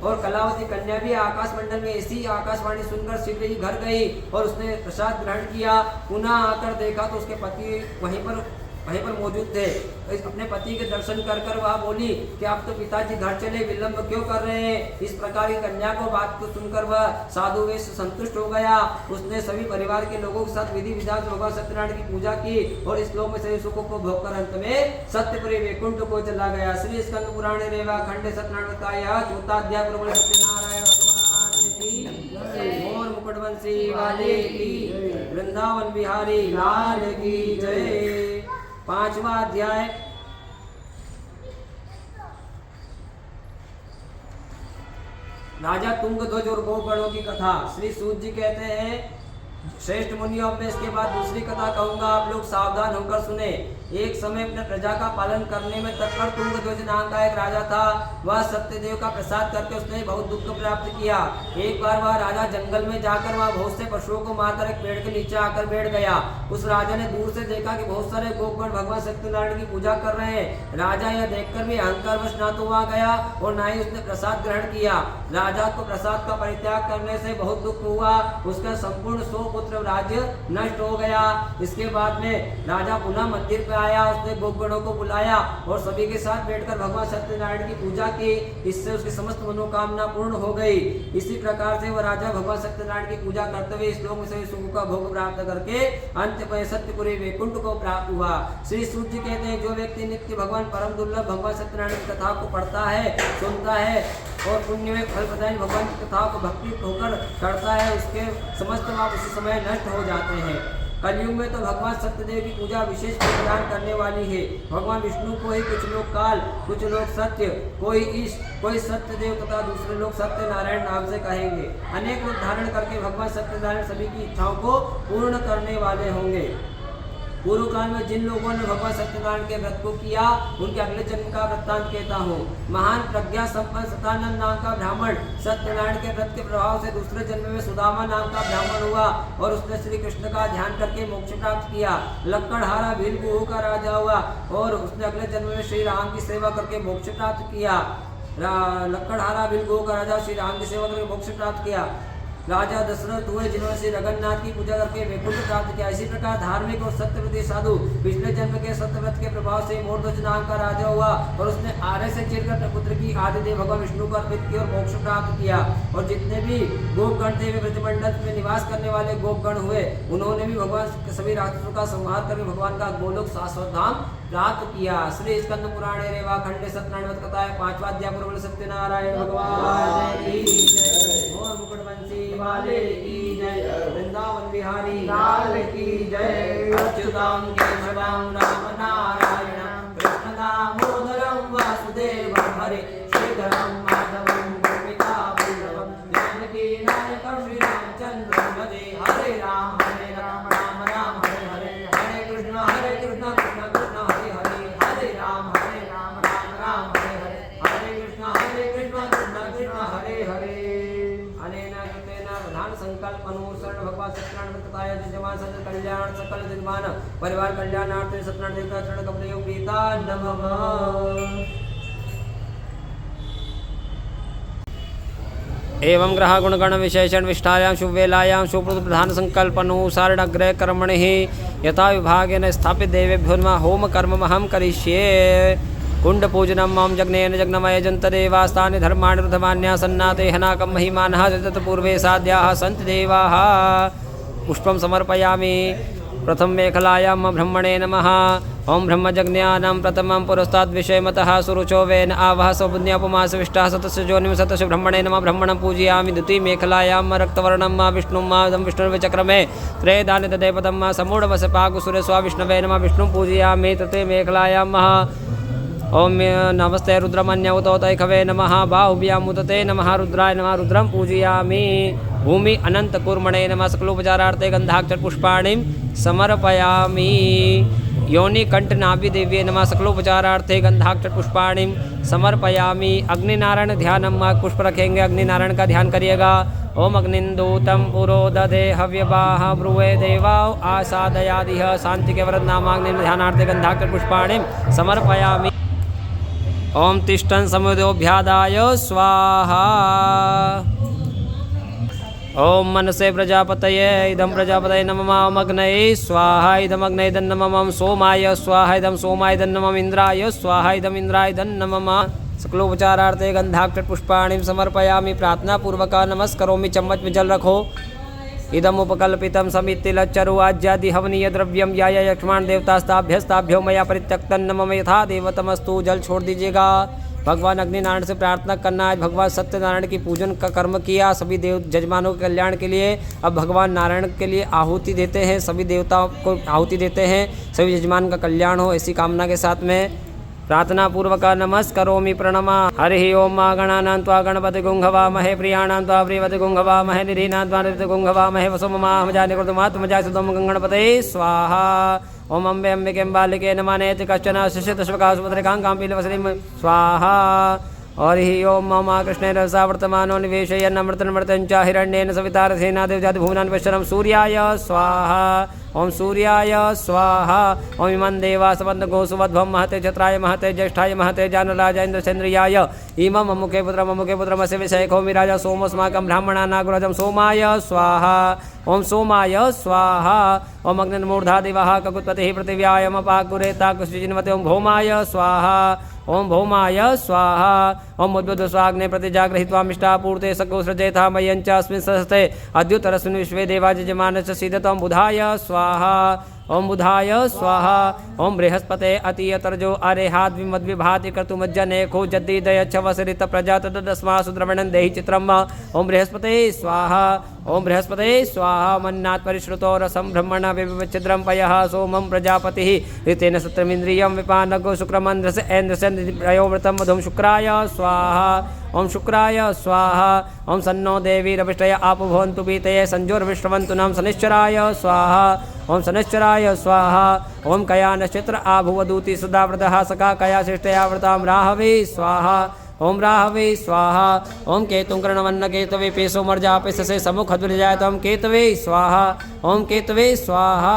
[SPEAKER 2] और कलावती कन्या भी आकाश मंडल में ऐसी आकाशवाणी सुनकर शीघ्र ही घर गई और उसने प्रसाद ग्रहण किया। पुनः आकर देखा तो उसके पति वहीं पर मौजूद थे। अपने पति के दर्शन कर कर वह बोली कि आप तो पिताजी घर चले, विलंब क्यों कर रहे हैं। इस प्रकार की कन्या को बात को सुनकर वह साधु वेश संतुष्ट हो गया। उसने सभी परिवार के लोगों के साथ विधि विधान से भगवान सत्यनारायण की पूजा की और इस लोक में सभी सुखों को भोग कर अंत में सत्यपुरी वैकुंठ को चला गया। श्री स्कंद पुराण रेवा खंड सत्यनारायण चौथा अध्याय प्रबल सत्यनारायण भगवान की मोर मुकुटवंशी वाले की वृंदावन बिहारी लाल की जय। पांचवा अध्याय राजा तुंगध्वज और गोगणों की कथा। श्री सूत जी कहते हैं, श्रेष्ठ मुनियों, मैं इसके बाद दूसरी कथा कहूंगा, आप लोग सावधान होकर सुने। एक समय अपने प्रजा का पालन करने में तत्पर तुंगध्वज नाम का एक राजा था। वह सत्यदेव का प्रसाद करके उसने बहुत दुख प्राप्त किया। एक बार वह राजा जंगल में जाकर वहाँ बहुत से पशुओं को मारकर एक पेड़ के नीचे आकर बैठ गया। उस राजा ने दूर से देखा कि बहुत सारे गोपगण भगवान सत्यनारायण की पूजा कर रहे हैं। राजा यह देखकर भी अहंकारवश ना तो वहाँ गया और ना ही उसने प्रसाद ग्रहण किया। राजा को प्रसाद का परित्याग करने से बहुत दुख हुआ। उसका संपूर्ण 100 पुत्र राज्य नष्ट हो गया। इसके बाद में राजा पुनः मंदिर पे आया। उसने गोपगणों को बुलाया और सभी के साथ बैठकर भगवान सत्यनारायण की पूजा की। इससे उसकी समस्त मनोकामना पूर्ण हो गई। इसी प्रकार से वह राजा भगवान सत्यनारायण की पूजा करते हुए इस लोक में सभी सुख का भोग प्राप्त करके अंत में सत्यपुरी वैकुंठ को प्राप्त हुआ। श्री सूत जी कहते हैं, जो व्यक्ति नित्य भगवान परम दुर्लभ भगवान सत्यनारायण की कथा को पढ़ता है, सुनता है और पुण्य में फल प्रदायी भगवान की कथा को भक्ति होकर करता है, उसके समस्त पाप उसी समय नष्ट हो जाते हैं। कलयुग में तो भगवान सत्यदेव की पूजा विशेष प्रदान करने वाली है। भगवान विष्णु को ही कुछ लोग काल, कुछ लोग सत्य, कोई ईश, कोई सत्यदेव तथा दूसरे लोग सत्यनारायण नाम से कहेंगे। अनेक रूप धारण करके भगवान सत्यनारायण सभी की इच्छाओं को पूर्ण करने वाले होंगे। पूर्व काल में जिन लोगों ने भगवान सत्यनारायण के व्रत को किया, उनके अगले जन्म का वृत्तांत कहता हूँ। महान प्रज्ञा संपन्न सतानंद नाम का ब्राह्मण सत्यनारायण के व्रत के प्रभाव से दूसरे जन्म में सुदामा नाम का ब्राह्मण हुआ और उसने श्री कृष्ण का ध्यान करके मोक्ष प्राप्त किया। लक्कड़हारा भीलगुहू का राजा हुआ और उसने अगले जन्म में श्री राम की सेवा करके मोक्ष प्राप्त किया। लक्कड़हारा भीलगुहू का राजा श्री राम की सेवा करके मोक्ष प्राप्त किया। राजा दशरथ हुए जिन्होंने श्री जगन्नाथ की पूजा करके वैकुंठ प्राप्त किया। इसी प्रकार धार्मिक और सत्यव्रती साधु पिछले जन्म के सत्यव्रत के प्रभाव से मोरध्वज नाम का राजा हुआ और उसने आर्य से चिरकर पुत्र की आदिदेव भगवान विष्णु को अर्पित की और मोक्ष प्राप्त किया। और जितने भी गोपगण थे वे ब्रजमंडल में निवास करने वाले गोपगण हुए, उन्होंने भी भगवान के सभी राक्षसों का संहार करके भगवान का गोलोक शाश्वत धाम प्राप्त किया। श्री स्कंद पुराण रेवा खंड सत्यनारायण कथा है। पांचवा अध्याय प्रबल सत्यनारायण भगवान की जय। मोर मुकुटवंशी वाले की जय। वृंदावन बिहारी लाल की जय। अच्युतां केशवां राम नारायण कृष्ण दामोदरं वासुदेवं हरे श्रीधरं माधवं गोपिका वल्लभं जानकी नायकं श्री रामचंद्रं भजे। हरे राम राम राम हरे हरे, हरे कृष्ण कृष्ण कृष्ण हरे हरे, हरे राम राम राम हरे हरे, हरे कृष्ण कृष्ण कृष्ण हरे हरे। अनेना कृतेना प्रधान संकल्प अनुसरण भगवान सत्यनारायण कथाया जजमान सत्य कल्याण सकल जगमान परिवार कल्याणार्थ सत्यनारायण देव का चरण कमल योग गीता नमः। एवं ग्रह गुणगण विशेषण विष्ठायां शुभवेलायां सुप्रधान संकल्पनुसारण अग्रे कर्मणि यथा विभागेन स्थापित देवेभ्यो नमः होम कर्ममहं करिष्ये। कुंड पूजनम मां जग्नेन जग्नमय जन्तदेवास्तानि धर्माणि रुद्धमान्या सन्नाते हनाकं महिमानः तत्पूर्वे साध्याः सन्ति देवाः। पुष्पं समर्पयामि। प्रथम मेखलायां ब्रह्मणे नमः। ओं ब्रह्मजज्ञानां प्रथमं पुरस्ताद् विषयमतः सुरुचो वेन आवह सौपुण्यापुमासविष्टाः सतस्य जोनिं सतस्य ब्रह्मणे नमः। ब्रह्मणं पूजयामि। द्वितीय मेखलायां रक्तवर्णं विष्णुं विष्णुर्विचक्रमे त्रयदानि तदेपदं समूढवसपाकुसुरे स्वा विष्णवे नमः। विष्णुं पूजयामि। तृतीय मेखलायां ओम नमस्ते रुद्रमन्यवतोतैखवे नमः। बाहुभ्यामुदते नमः। रुद्राय नमः। रुद्रं पूजयामि। भूमि अनंतकूर्मणे नमः। सकलोपचारार्थे गंधाक्षरपुष्पाणिं समर्पयामि। योनि कंठनाभिदेव्ये नमः। सकलोपचारार्थे गंधाक्षरपुष्पाणिं समर्पयामि। अग्निनारायण ध्यानम पुष्प रखेंगे, अग्निनारायण का ध्यान करिएगा। ओम अग्निन्दूतं पुरो दधे हव्यवाह ब्रुवे देवा आसादयादिह शांति के वरद नामाग्नि ध्यानार्थे गंधाक्षरपुष्पाणिं समर्पयामि। ओम तिष्ठन् समुदोभ्यादाय स्वाहा। ओम मनसे प्रजापतये इदं प्रजापतये नमः। ओम अग्नये स्वाहा इदम् अग्नये इदं नमः। ओम सोमाय स्वाहा इदं सोमाय इदं नमः। इंद्राय स्वाहा इदम् इंद्राय इदं नमः। सकलोपचारार्थे गंधाक्षत पुष्पाणिं समर्पयामि। प्रार्थना पूर्वक नमस्करोमि। चम्मच में जल रखो। इदम उपकल्पितं समितिलच्चरु आज्यादि हवनीय द्रव्यम या यक्ष्माण देवतास्ताभ्यस्ताभ्यो मया परित्यक्तं नमः यथा देवतमस्तु। जल छोड़ दीजिएगा। भगवान अग्निनारायण से प्रार्थना करना। आज भगवान सत्यनारायण की पूजन का कर्म किया सभी देव जजमानों के कल्याण के लिए। अब भगवान नारायण के लिए आहुति देते हैं। सभी देवताओं को आहुति देते हैं। सभी जजमान का कल्याण हो ऐसी कामना के साथ में प्रार्थना पूर्वक नमस्करोमि प्रणमा। हरि ओम मा गणानां त्वा गणपति गुंघवामहे प्रियाणां त्वा प्रियवति गुंघवामहे निरीनां त्वा निरीति गुंघवामहे वसुममाहमजानि कृतमात्मजाय सुदं गणपतये स्वाहा। ओम अम्बे अम्बिके बालिके नमानेति कश्चन शिष्यतश्वका सुभद्रकां पीलवसलिं स्वाहा। हरि ओम मम कृष्णेन रसा वर्तमानो निवेशयन् अमृतं च हिरण्येन सविता रथेना देवजाति भुवनान् पश्यन् सूर्याय स्वाहा। ओम सूर्याय स्वाहा। ओम इमं देवा सपन्नगो सुवध्वं महते छत्राय महते ज्येष्ठाय महते जानराजेन्द्रचन्द्रियाय इमं मुखे पुत्रमस्य विषयको मिराज सोमस्माकं ब्राह्मणानागुरजं सोमाय स्वाहा। ओम सोमाय स्वाहा। ओम अग्निर्मूर्धा दिवः ककुत्पतिः पृथिव्यायमपाकुरेता कुशिचिन्वते। ओम भौमाय स्वाहा। ओम भौमाय स्वाहा। ओम उद्बुद्ध स्वाग्ने प्रतिजागृहीत्वा मिष्टापूर्ते सकोसृजेथा मय्यञ्च अस्मिन् सहस्ते अद्युतरस्मिन् विश्वे देवा यजमानस्य सीदतं बुधाय स्वाहा। ओम बुधाय स्वाहा। ओम बृहस्पते अतीयतर्जो अरेहाद्विमद्विभाति कर्तुमज्जनेको जद्दीदयच्छवसरित प्रजा तदस्मा सुद्रवणं देहि चित्रम्। ओम बृहस्पते स्वाहा। ओम बृहस्पते स्वाहा। मन्नात् परिश्रुतो रसं ब्रह्मण विविच्छिद्रं पयः सोमं प्रजापतिः ऋतेन सत्रमिन्द्रियं विपानगो शुक्रमन्द्रस ऐन्द्रस्य मधुं शुक्राय स्वाहा। ओम शुक्राय स्वाहा। ओम सन्नो देवी रविष्टय आपुभवन्तु पीतये संजोर्विश्रवन्तु नाम शनिश्चराय स्वाहा। ओम शनिश्चराय स्वाहा। ओम कया नक्षत्र आभुवदूति सदा व्रतः सका कया श्रेष्ठया व्रतां राहवे स्वाहा। ओम राहवे स्वाहा। ओम केतुं कर्णवन्न केतवे पेशो मर्जापे ससे समुख ध्वजायतम केतवे स्वाहा। ओम केतवे स्वाहा।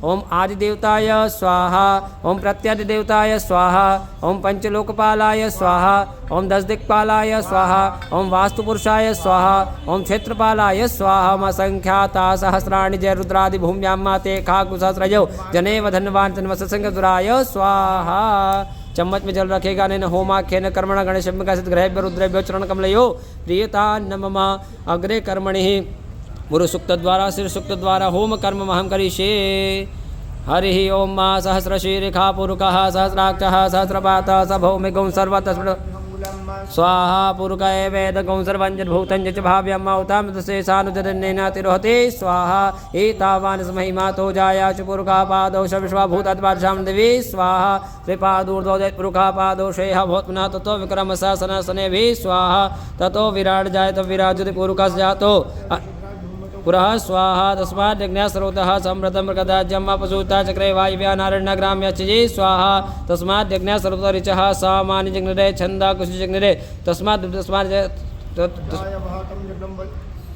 [SPEAKER 2] ओम आदिदेवताय स्वाहा। ओम प्रत्यादिदेवताय स्वाहा। ओम पंचलोकपालाय स्वाहा। ओम दशदिक्पालाय स्वाहा। ओम वास्तुपुरुषाय स्वाहा। ओम क्षेत्रपालाय स्वाहा। ओम असंख्याता सहस्राणि जय रुद्रादि भूम्यां माते खाकुसहस्रयो जनेव धन्वान् तन्वसंगदुराय स्वाहा। चम्मच में जल रखेगा न होमाख्येन कर्मण गणेशम्बिका सिद्धग्रहेभ्यो रुद्रेभ्यो चरणकमलयो प्रियता नमः। अग्रे कर्मणि गुरु सूक्त द्वारा श्री सूक्त द्वारा होम कर्म महं करिष्ये। हरि ओम मा सहस्रशीरिखा पुरुषः सहस्राक्षः सहस्रपातः स भौमिगुं सर्वतः स्वाहा। पुरुषय वेदगुं सर्वञ्जभूतं च भाव्यं मौतां शेषानुजनेन तिरोहते स्वाहा। एतावान् महिमा तो जायाच पुरुषा पादौ विश्वभूताद्वादशां देवी स्वाहा। त्रिपादूर्ध्वोदयत् पुरुषा पादौ शेह भूत्मनः ततो विक्रमशासनसनेभिः स्वाहा। ततो विराट जायत विराजति पुरुषः जातो पुरः स्वाहा। तस्मात् यज्ञः सर्वतः समृतं मृगदाज्यं पशुता चक्रे वायव्या नारण्यग्राम्यच्चि स्वाहा। तस्मात् यज्ञः सर्वतः ऋचः सामान्य जग्निरे छन्दा कुशि जग्निरे तस्मात्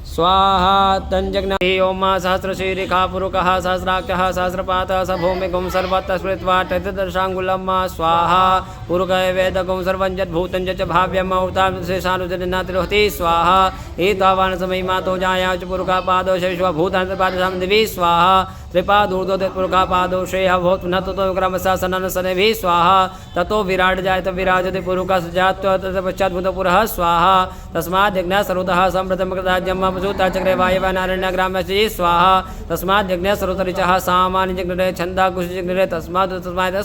[SPEAKER 2] स्वाहा तंजग्न। ओम सहस्रशीरिखा पुरुषः सहस्राक्षः सहस्रपातः स भौमिगुं सर्वतः स्मृत्वा तदर्शाङ्गुलं स्वाहा। पुरुषय वेदगुं सर्वञ्जद्भूतं च भाव्यं मौतां शेषानुजनेन तिरोहति स्वाहा। एतावान् महिमा तो जायाच पुरुषा पादौ विश्वभूतानि पादशां देवी स्वाहा। त्रिपादूर्ध्वोदयत् पुरुषा पादौ शेह भूत्मनः ततो विक्रमशासनसनेभिः स्वाहा। ततो विराट जायत विराजति पुरुषः जात्वा तत्पश्चात् भूतपुरः स्वाहा। तस्मात् यज्ञः सर्वतः समृतं मृगदाज्यं पशुता चक्रे वायव्या नारण्यग्राम्यच्चि स्वाहा। तस्मात् यज्ञः सर्वतः ऋचः सामान्य जग्निरे छन्दा कुशि जग्निरे तस्मात्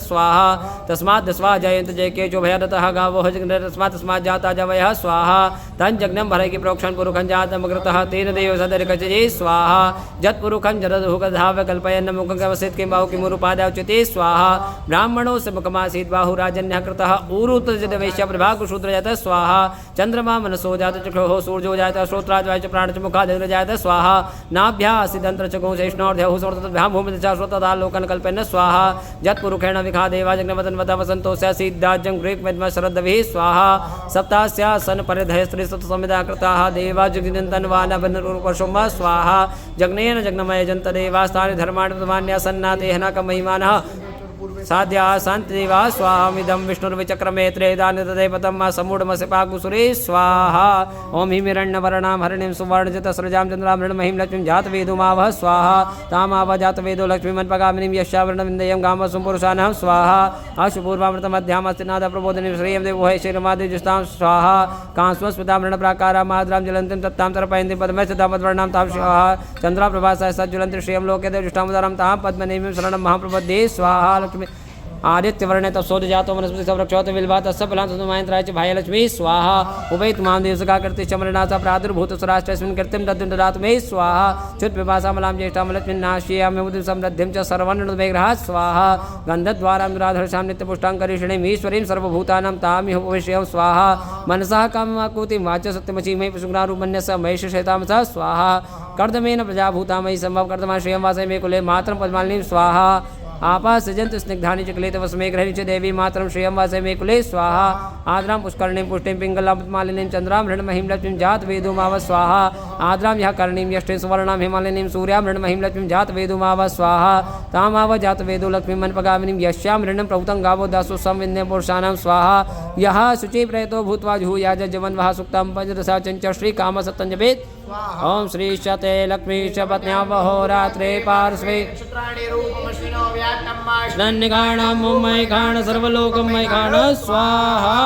[SPEAKER 2] स्वाहा। तस्मात् दस्वा जयन्त जयकेचो भयदतः गावो जग्निरे तस्मात् जाता जवयः स्वाहा। तञ्जज्ञं भरै की प्रोक्षण पुरुषं जातमकृतः तेन देव सदरिकचि स्वाहा। जत्पुरुषं जरदुहुगधाव्य कल्पयन्न मुखं कवसित किं बाहु किमुरुपादाउच्यते स्वाहा। ब्राह्मणों से मुखमासीत् बाहुराजन्यः कृतः ऊरुतजदवैश्य प्रभाकुशूद्र जात स्वाहा। चंद्रमा मनसो जात चक्षुः सूर्यो जात श्रोत्राज प्राणच मुखादिन्द्र जात स्वाहा। नाभ्यासिदंत्र चक्षुः शेषणोर्ध्यः श्रोतभ्यां भूमिदशा श्रोतदालोकन कल्पयन्न स्वाहा। जत्पुरुषेण विखा देवा जग्नवदन्वता वसन्तोस्य सिद्धाज्यं ग्रीक वेद्म शरद्भिः स्वाहा। सप्तास्यासन परिधय स्त्री सतसमिदा कृताः देवा जग्निदन्तन्वानवनरूपशुम स्वाहा। जग्नेन जग्नमय जन्त देवास्तानि धर्माणि प्रमाण्या सन्नातेहन कमहिमानः साध्या शांतिदेवा स्वाहामिदं विष्णुर्विचक्रमे त्रेदानि तदेपतं मा समूढमसि पाकुसुरे स्वाहा ओम हिरण्यवर्णां हरिणीं सुवर्णजितसृजां चन्द्रां मृण्महीं लक्ष्मीं जातवेदुमावः स्वाहा तामावः जातवेदो लक्ष्मीमन्पगामिनीं यस्यावृणविन्दयं गामसुं पुरुषाणां स्वाहा आशुपूर्वामृतमध्यामस्तिनाद प्रबोधिनीं श्रियं देवोहे श्रीरमादिजुष्टां स्वाहा कांस्वस्मितां मृणप्राकारां माद्रां ज्वलन्तीं तत्तां तर्पयन्तीं पद्मे सिद्धामद्वर्णां तां स्वाहा चन्द्राप्रभासाय सज्ज्वलन्तीं श्रियं लोके देवजुष्टामुदारं तां पद्मनेमीं शरणं महाप्रपद्ये स्वाहा लक्ष्मी आदित्यवर्णे तत्सोद जातो वनस्पति संरक्षोत विल्वा तस्य फलां तस्मायन्त्राय च भायलक्ष्मी स्वाहा उभयत मां देवसका कृति चमरणासा प्रादुर्भूत सुराष्ट्रस्मिन् कृतिं तद्दुं ददातु मे स्वाहा च्युतपिपासामलां ज्येष्ठां लक्ष्मीं नाश्यामि उदिं समृद्धिं च सर्वन्नृतमेघ्रः स्वाहा गन्धद्वारां दुराधर्षां नित्यपुष्टां करिष्णीम् ईश्वरीं सर्वभूतानां तामिह उपविश्यं स्वाहा मनसः काममाकुतिं वाच सत्यमचीमहि सुग्नारूपन्यस्य महिषशेतांसः स्वाहा कर्दमेन प्रजाभूतामयि सम्भव कर्दमा श्रियं वासय मे कुले मात्रं पद्मालिनीं स्वाहा आपा सृजन्तु स्निग्धानि च क्लेत वसमे ग्रहणी च देवी मातरं श्रियं वासय मे कुले स्वाहा आद्रां पुष्करणीं पुष्टिं पिङ्गलां पद्मालिनीं चन्द्रां मृण्महीं लक्ष्मीं जातवेदुमाव स्वाहा आद्रां ह्यः कर्णीं यष्टिं सुवर्णां हिमालिनीं सूर्यां मृण्महीं लक्ष्मीं जातवेदुमाव स्वाहा तामाव जातवेदो लक्ष्मीमन्पगामिनीं यस्यां मृण्णं प्रभुतं गावो दासो संविन्ने पुरुषाणां स्वाहा यः शुचि प्रयतो भूत्वा जुहुयाज जवन्वः सुक्तं पञ्चदशा चञ्च श्रीकामसत्तं जपेत् ओम श्री शते लक्ष्मी च पत्न्यावहोरात्रे पार्श्वे नन्निकाणां मुम्मैकाण सर्वलोकमैकाण स्वाहा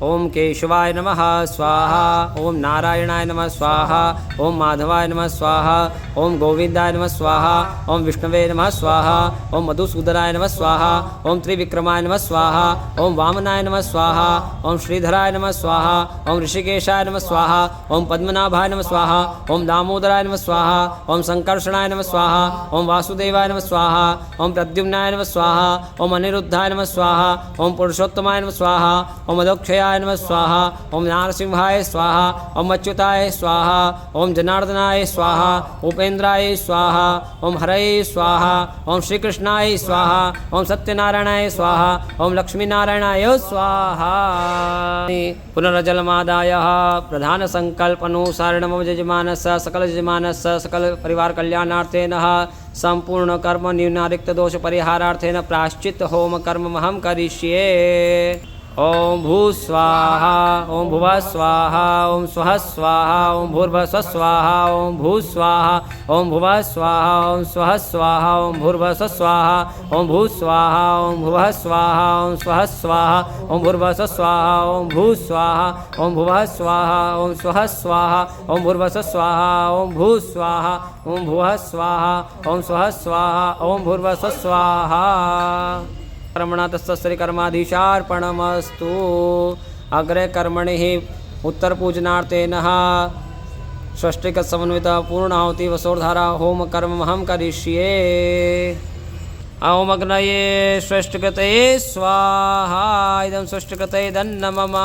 [SPEAKER 2] ओम केशवाय नमः स्वाहा ओम नारायणाय नमः स्वाहा ओम माधवाय नमः स्वाहा ओम गोविंदाय नमः स्वाहा ओम विष्णवे नमः स्वाहा ओम मधुसूदनाय नमः स्वाहा ओम त्रिविक्रमाय नमः स्वाहा ओम वामनाय नमः स्वाहा ओम श्रीधराय नमः स्वाहा ओम ऋषिकेशाय नमः स्वाहा ओम पद्मनाभाय नमः स्वाहा ओम दामोदराय नमः स्वाहा ओम संकर्षणाय नमः स्वाहा ओम वासुदेवाय नमः स्वाहा ओम प्रद्युम्नाय नमः स्वाहा ओम अनिरुद्धाय नमः स्वाहा ओम पुरुषोत्तमाय नमः स्वाहा ओम अदोक्षयाय नमः स्वाहा ओम नारसिंहाय स्वाहा ओम अच्युताय स्वाहा ओम जनार्दनाय स्वाहा उपेन्द्राय स्वाहा ओम हरये स्वाहा ओम श्रीकृष्णाय स्वाहा ओम सत्यनारायणाय स्वाहा ओम लक्ष्मीनारायणाय स्वाहा पुनर्जलमादाय प्रधान संकल्पनुसारणम यजमानस्य सकल यजमानस्य सकल परिवार कल्याणार्थेन संपूर्ण कर्म न्यूनारिक्त दोष परिहारार्थेन प्राश्चित होम कर्म अहं करिष्ये ओम भू स्वाहा ओम भुवः स्वाहा ओम स्वः स्वाहा ओम भूर्भुवः स्वः स्वाहा ओम भू स्वाहा ओम भुवः स्वाहा ओम स्वः स्वाहा ओम भूर्भुवः स्वः स्वाहा ओम भू स्वाहा ओम भुवः स्वाहा ओम स्वः स्वाहा ओम भूर्भुवः स्वः स्वाहा ओम भू स्वाहा ओम भुवः स्वाहा ओम स्वः स्वाहा ओम भूर्भुवः स्वः स्वाहा ओम भू स्वाहा ओम भुवः स्वाहा ओम स्वः स्वाहा ओम भूर्भुवः स्वः स्वाहा कर्मणा तस्य कर्माधीशार्पणमस्तु अग्रे कर्मणि उत्तर पूजनार्थेन षष्टिक समन्वित पूर्णाहुति वसोर्धारा होम कर्म अहं करिष्ये ओम अग्नये षष्टिकृतये स्वाहा इदं षष्टिकृतये दन्न मम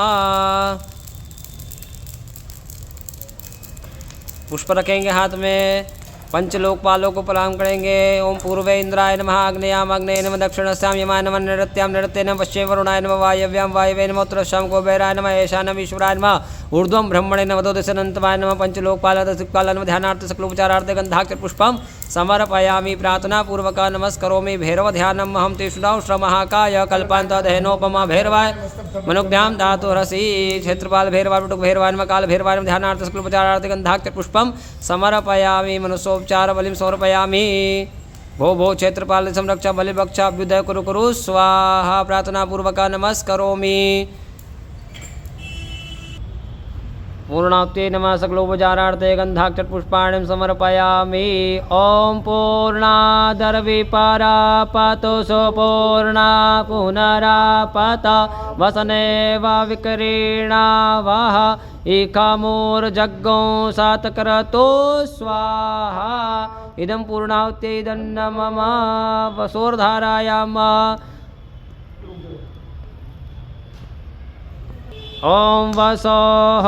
[SPEAKER 2] पुष्प रखेंगे हाथ में पंच लोकपालों को प्रणाम करेंगे ओम पूर्वे इंद्राय नमः आग्नेयाम आग्नेय नमः दक्षिणस्याम यमाय नमः नैऋत्याम नैऋत्ये नमः पश्चिमे वरुणाय नमः वायव्याम वायवे नमः उत्तरस्याम कुबेराय नमः ईशान्यम ईश्वराय नमः ऊर्ध्वं ब्रह्मणे नमः दशनन्तमाय नमः पंचलोकपाल दिक्पाल नमः ध्यानार्थ सकलोपचारार्थ गन्धाक्षर पुष्पं समर्पयामि प्रार्थना पूर्वक नमस्करोमि भैरव ध्यानम् अहं तेषुडां श्रमहाकाय कल्पान्त दहनोपमा भैरवाय मनुभ्यां धातु रसी क्षेत्रपाल भैरवाय टुटुक भैरवाय नमः काल भैरवाय नमः ध्यानार्थ सकलोपचारार्थ गन्धाक्षर पुष्पं समर्पयामि मनुष्योपचार बलिं समर्पयामि भो भो क्षेत्रपाल संरक्षा बलिभक्षा अभ्युदय कुरु कुरु स्वाहा प्रार्थना पूर्वक नमस्करोमि पूर्णाहुते नमः सकलोपचारार्थे गन्धाक्षर पुष्पाणिं समर्पयामि ओम पूर्णादर्विपरापतो सुपूर्णा पुनरापत वसनेव विकरीणावः इकामूर्जग्गो सातकरतो स्वाहा इदं पूर्णाहुते दन्न मम वसोर्धारायाम ओम वसोः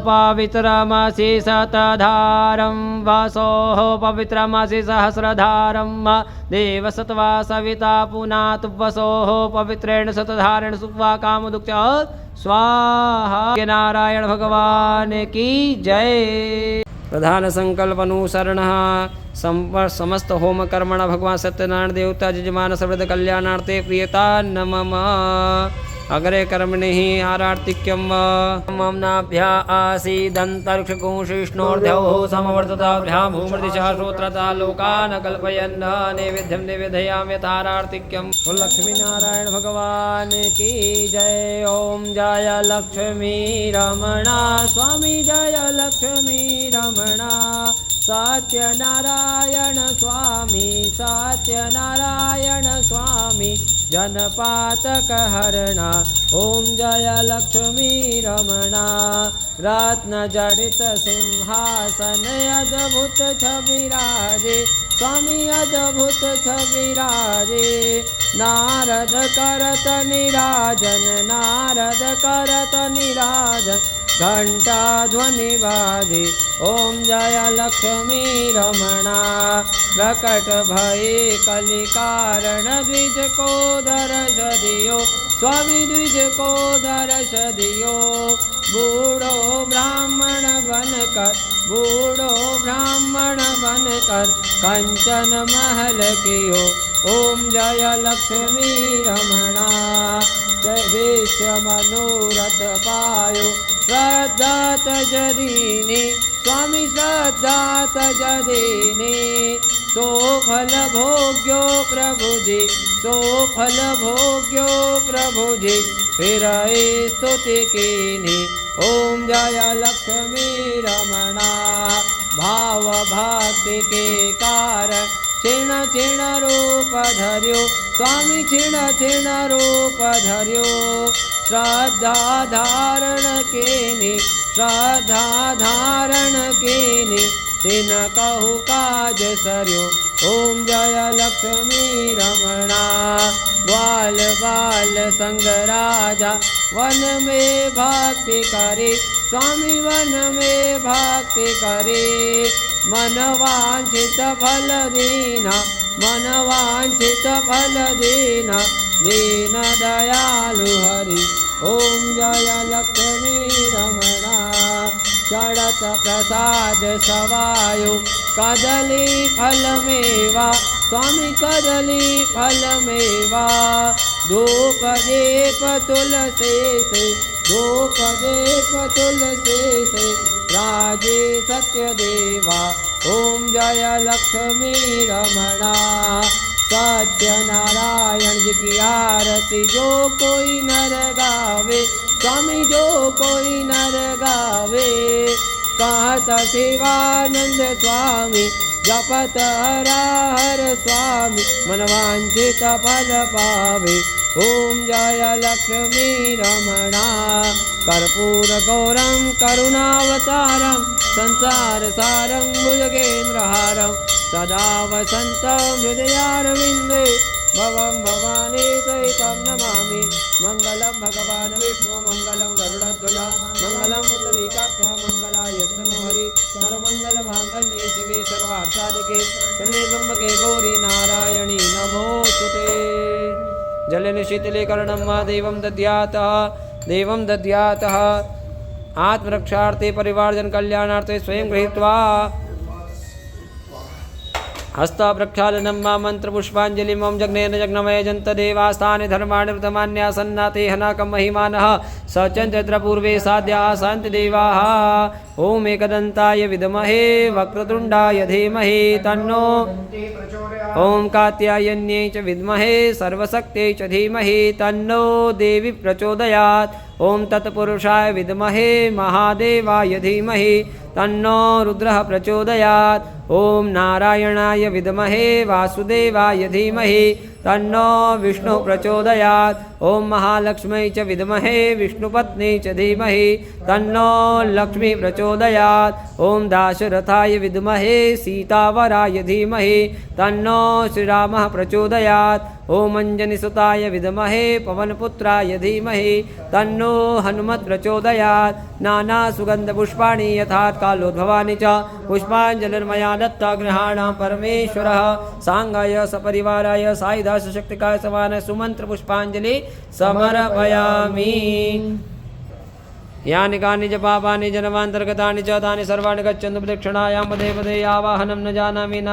[SPEAKER 2] पवित्रमसि शतधारं वसोः पवित्रमसि सहस्रधारं देवसत्वा सविता पुनातु वसोः पवित्रेण शतधारेण सुवा कामदुक्त्य स्वाहा नारायण भगवान की जय प्रधान संकल्प अनुसरण समस्त होम कर्मण भगवान सत्यनारायण देवता जजमान सर्वद कल्याणार्थे प्रियता नमः अग्रे कर्मणि आरार्तिक्यं मम नाभ्या आसीदन्तरिक्षगुंशिष्णोर्ध्यौ समवर्तताभ्यां भूमृदिशः श्रोत्रता लोकान् कल्पयन् नैवेद्यं निवेदयामि यथारार्तिक्यं लक्ष्मीनारायण भगवान की जय। ओम जय लक्ष्मी रमणा स्वामी जय लक्ष्मी रमणा सत्यनारायण स्वामी जनपातक हरणा। ओम जय लक्ष्मी रमणा रत्नजडित सिंहासन अद्भुत छविराजे स्वामी अद्भुत छविराजे। नारद करत निराजन घंटा ध्वनि बाजे। ओम जय लक्ष्मी रमणा प्रकट भये कलि कारण द्विज को दर्श दियो स्वामी द्विज को दर्श दियो। बूढ़ो ब्राह्मण बनकर कंचन महल कियो। ओम जय लक्ष्मी रमणा विश्व मनोरथ पायो श्रद्धा तजदीने स्वामी श्रद्धा तजदीने। सो फल भोग्यो प्रभुजी फिर स्तुति कीनी। ओम जय लक्ष्मी रमणा भाव भक्ति के कारण क्षीण क्षीण रूप धर्यो स्वामी क्षीण क्षीण रूप धर्यो। श्रद्धा धारण केनी तिन कहु काज सर्यो। ओम जय लक्ष्मी रमणा ग्वाल बाल संग राजा वन में भक्ति करे स्वामी वन में भक्ति करे। मन वांछित फल दीना दीन दयालु हरि। ओम जय लक्ष्मी रमणा चढ़त प्रसाद सवायो कदली फल मेवा स्वामी कदली फल मेवा। धूप दीप तुलसी से राजे सत्य देवा। ओम जय लक्ष्मी रमणा सत्यनारायण जी की आरती जो कोई नर गावे स्वामी जो कोई नर गावे। कहत शिवानंद स्वामी जपत हर स्वामी मनवांछित फल पावे। ओम जय लक्ष्मी रमणा कर्पूर गौरम करुणावतारम संसार सारं भुजगेन्द्रहारं सदा वसन्तं हृदयारविन्दे भवं भवानी सहितं नमामि। मंगलम भगवान विष्णु मंगलम गरुड़ध्वज मंगलम पुंडरीकाक्ष मंगलाय तनोहरि सर्वमंगल मांगल्ये शिवे सर्वार्थसाधिके शरण्ये त्र्यंबके गौरी नारायणी नमोस्तुते। जलेन शीतले कर्णं मा देवं दद्यातः आत्मरक्षार्थे परिवारजन कल्याणार्थे स्वयं गृहीत्वा हस्ता प्रक्षालनं मा मंत्रपुष्पाञ्जलिं मम जग्नेन जग्नमय जन्त देवास्थाने धर्माणि प्रथमान्यासन्नाते हनाकं महिमानः सचन्द्रपूर्वे साध्याः सन्ति देवाः। ओम एकदन्ताय विद्महे वक्रतुण्डाय धीमहि तन्नो ओम कात्यायन्यै च विद्महे सर्वशक्त्यै च धीमहि तन्नो देवी प्रचोदयात्। ओम तत्पुरुषाय विद्महे महादेवाय धीमहि तन्नो रुद्रः प्रचोदयात्। ओम नारायणाय विद्महे वासुदेवाय धीमहि तन्नो विष्णु प्रचोदयात्। ओम महालक्ष्म्यै च विद्महे विष्णुपत्न्यै च धीमहि तन्नो लक्ष्मी प्रचोदयात्। ओम दाशरथाय विद्महे सीतावराय धीमहि तन्नो श्रीरामः प्रचोदयात्। ओम अंजनीसुताय विद्महे पवनपुत्राय धीमहि तन्नो हनुमत् प्रचोदयात्। नाना सुगन्धपुष्पाणि यथात् कालोद्भवानि च पुष्पाञ्जलिर्मया दत्ता गृहाणां परमेश्वरः सांगाय सपरिवाराय सायुधाय शक्तिकाय समान सुमंत्र पुष्पाञ्जलि समर्पयामि। यानि कानि च पापानि जन्मान्तर्गतानि च तानि सर्वाणि गच्छन्तु प्रदक्षिणायां पदे पदे यावाहनं न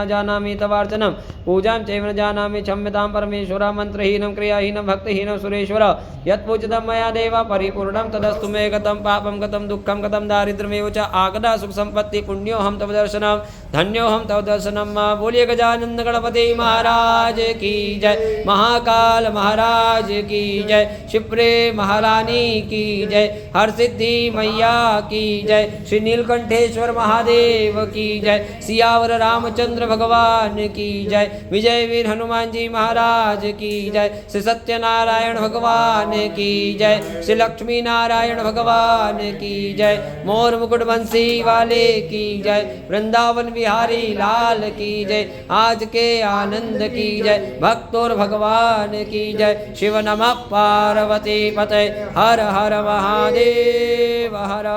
[SPEAKER 2] जानामि तवार्चनं पूजां चैव न जानामि क्षम्यतां परमेश्वर मन्त्रहीनं क्रियाहीनं भक्तिहीनं सुरेश्वर यत्पूजितं मया देव परिपूर्णं तदस्तु मे गतं पापं गतं दुःखं गतं दारिद्र्यमेव च आगदा सुखसम्पत्ति पुण्योऽहं तव दर्शनं धन्योऽहं तव दर्शनं बोलिए गजानन गणपति महाराज की जय महाकाल महाराज की जय शिप्रे महारानी की जय हर सिद्धि मैया की जय श्री नीलकंठेश्वर महादेव की जय सियावर रामचंद्र भगवान की जय विजय वीर हनुमान जी महाराज की जय श्री सत्यनारायण भगवान की जय श्री लक्ष्मी नारायण भगवान की जय मोर मुकुट बंसी वाले की जय वृंदावन बिहारी लाल की जय आज के आनंद की जय भक्तोर भगवान की जय शिव नमः पार्वती पते हर हर महादेव हर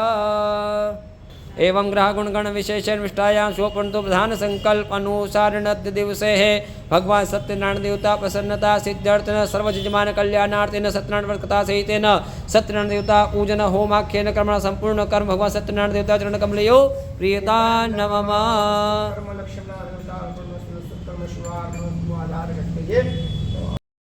[SPEAKER 2] एवं ग्रह गुणगण विशेषण विष्टायां स्वपंतु प्रधान संकल्प अनुसार नद्य दिवसे है भगवान सत्यनारायण देवता प्रसन्नता सिद्ध्यर्थन सर्वजमान कल्याणार्थेन सत्यनारायण व्रतकथा सहितेन सत्यनारायण देवता पूजन होमाख्येन कर्मण संपूर्ण कर्म भगवान सत्यनारायण देवता चरण कमलयो प्रियता नमः
[SPEAKER 1] कर्म लक्ष्मण देवता कर्म शिवार आधार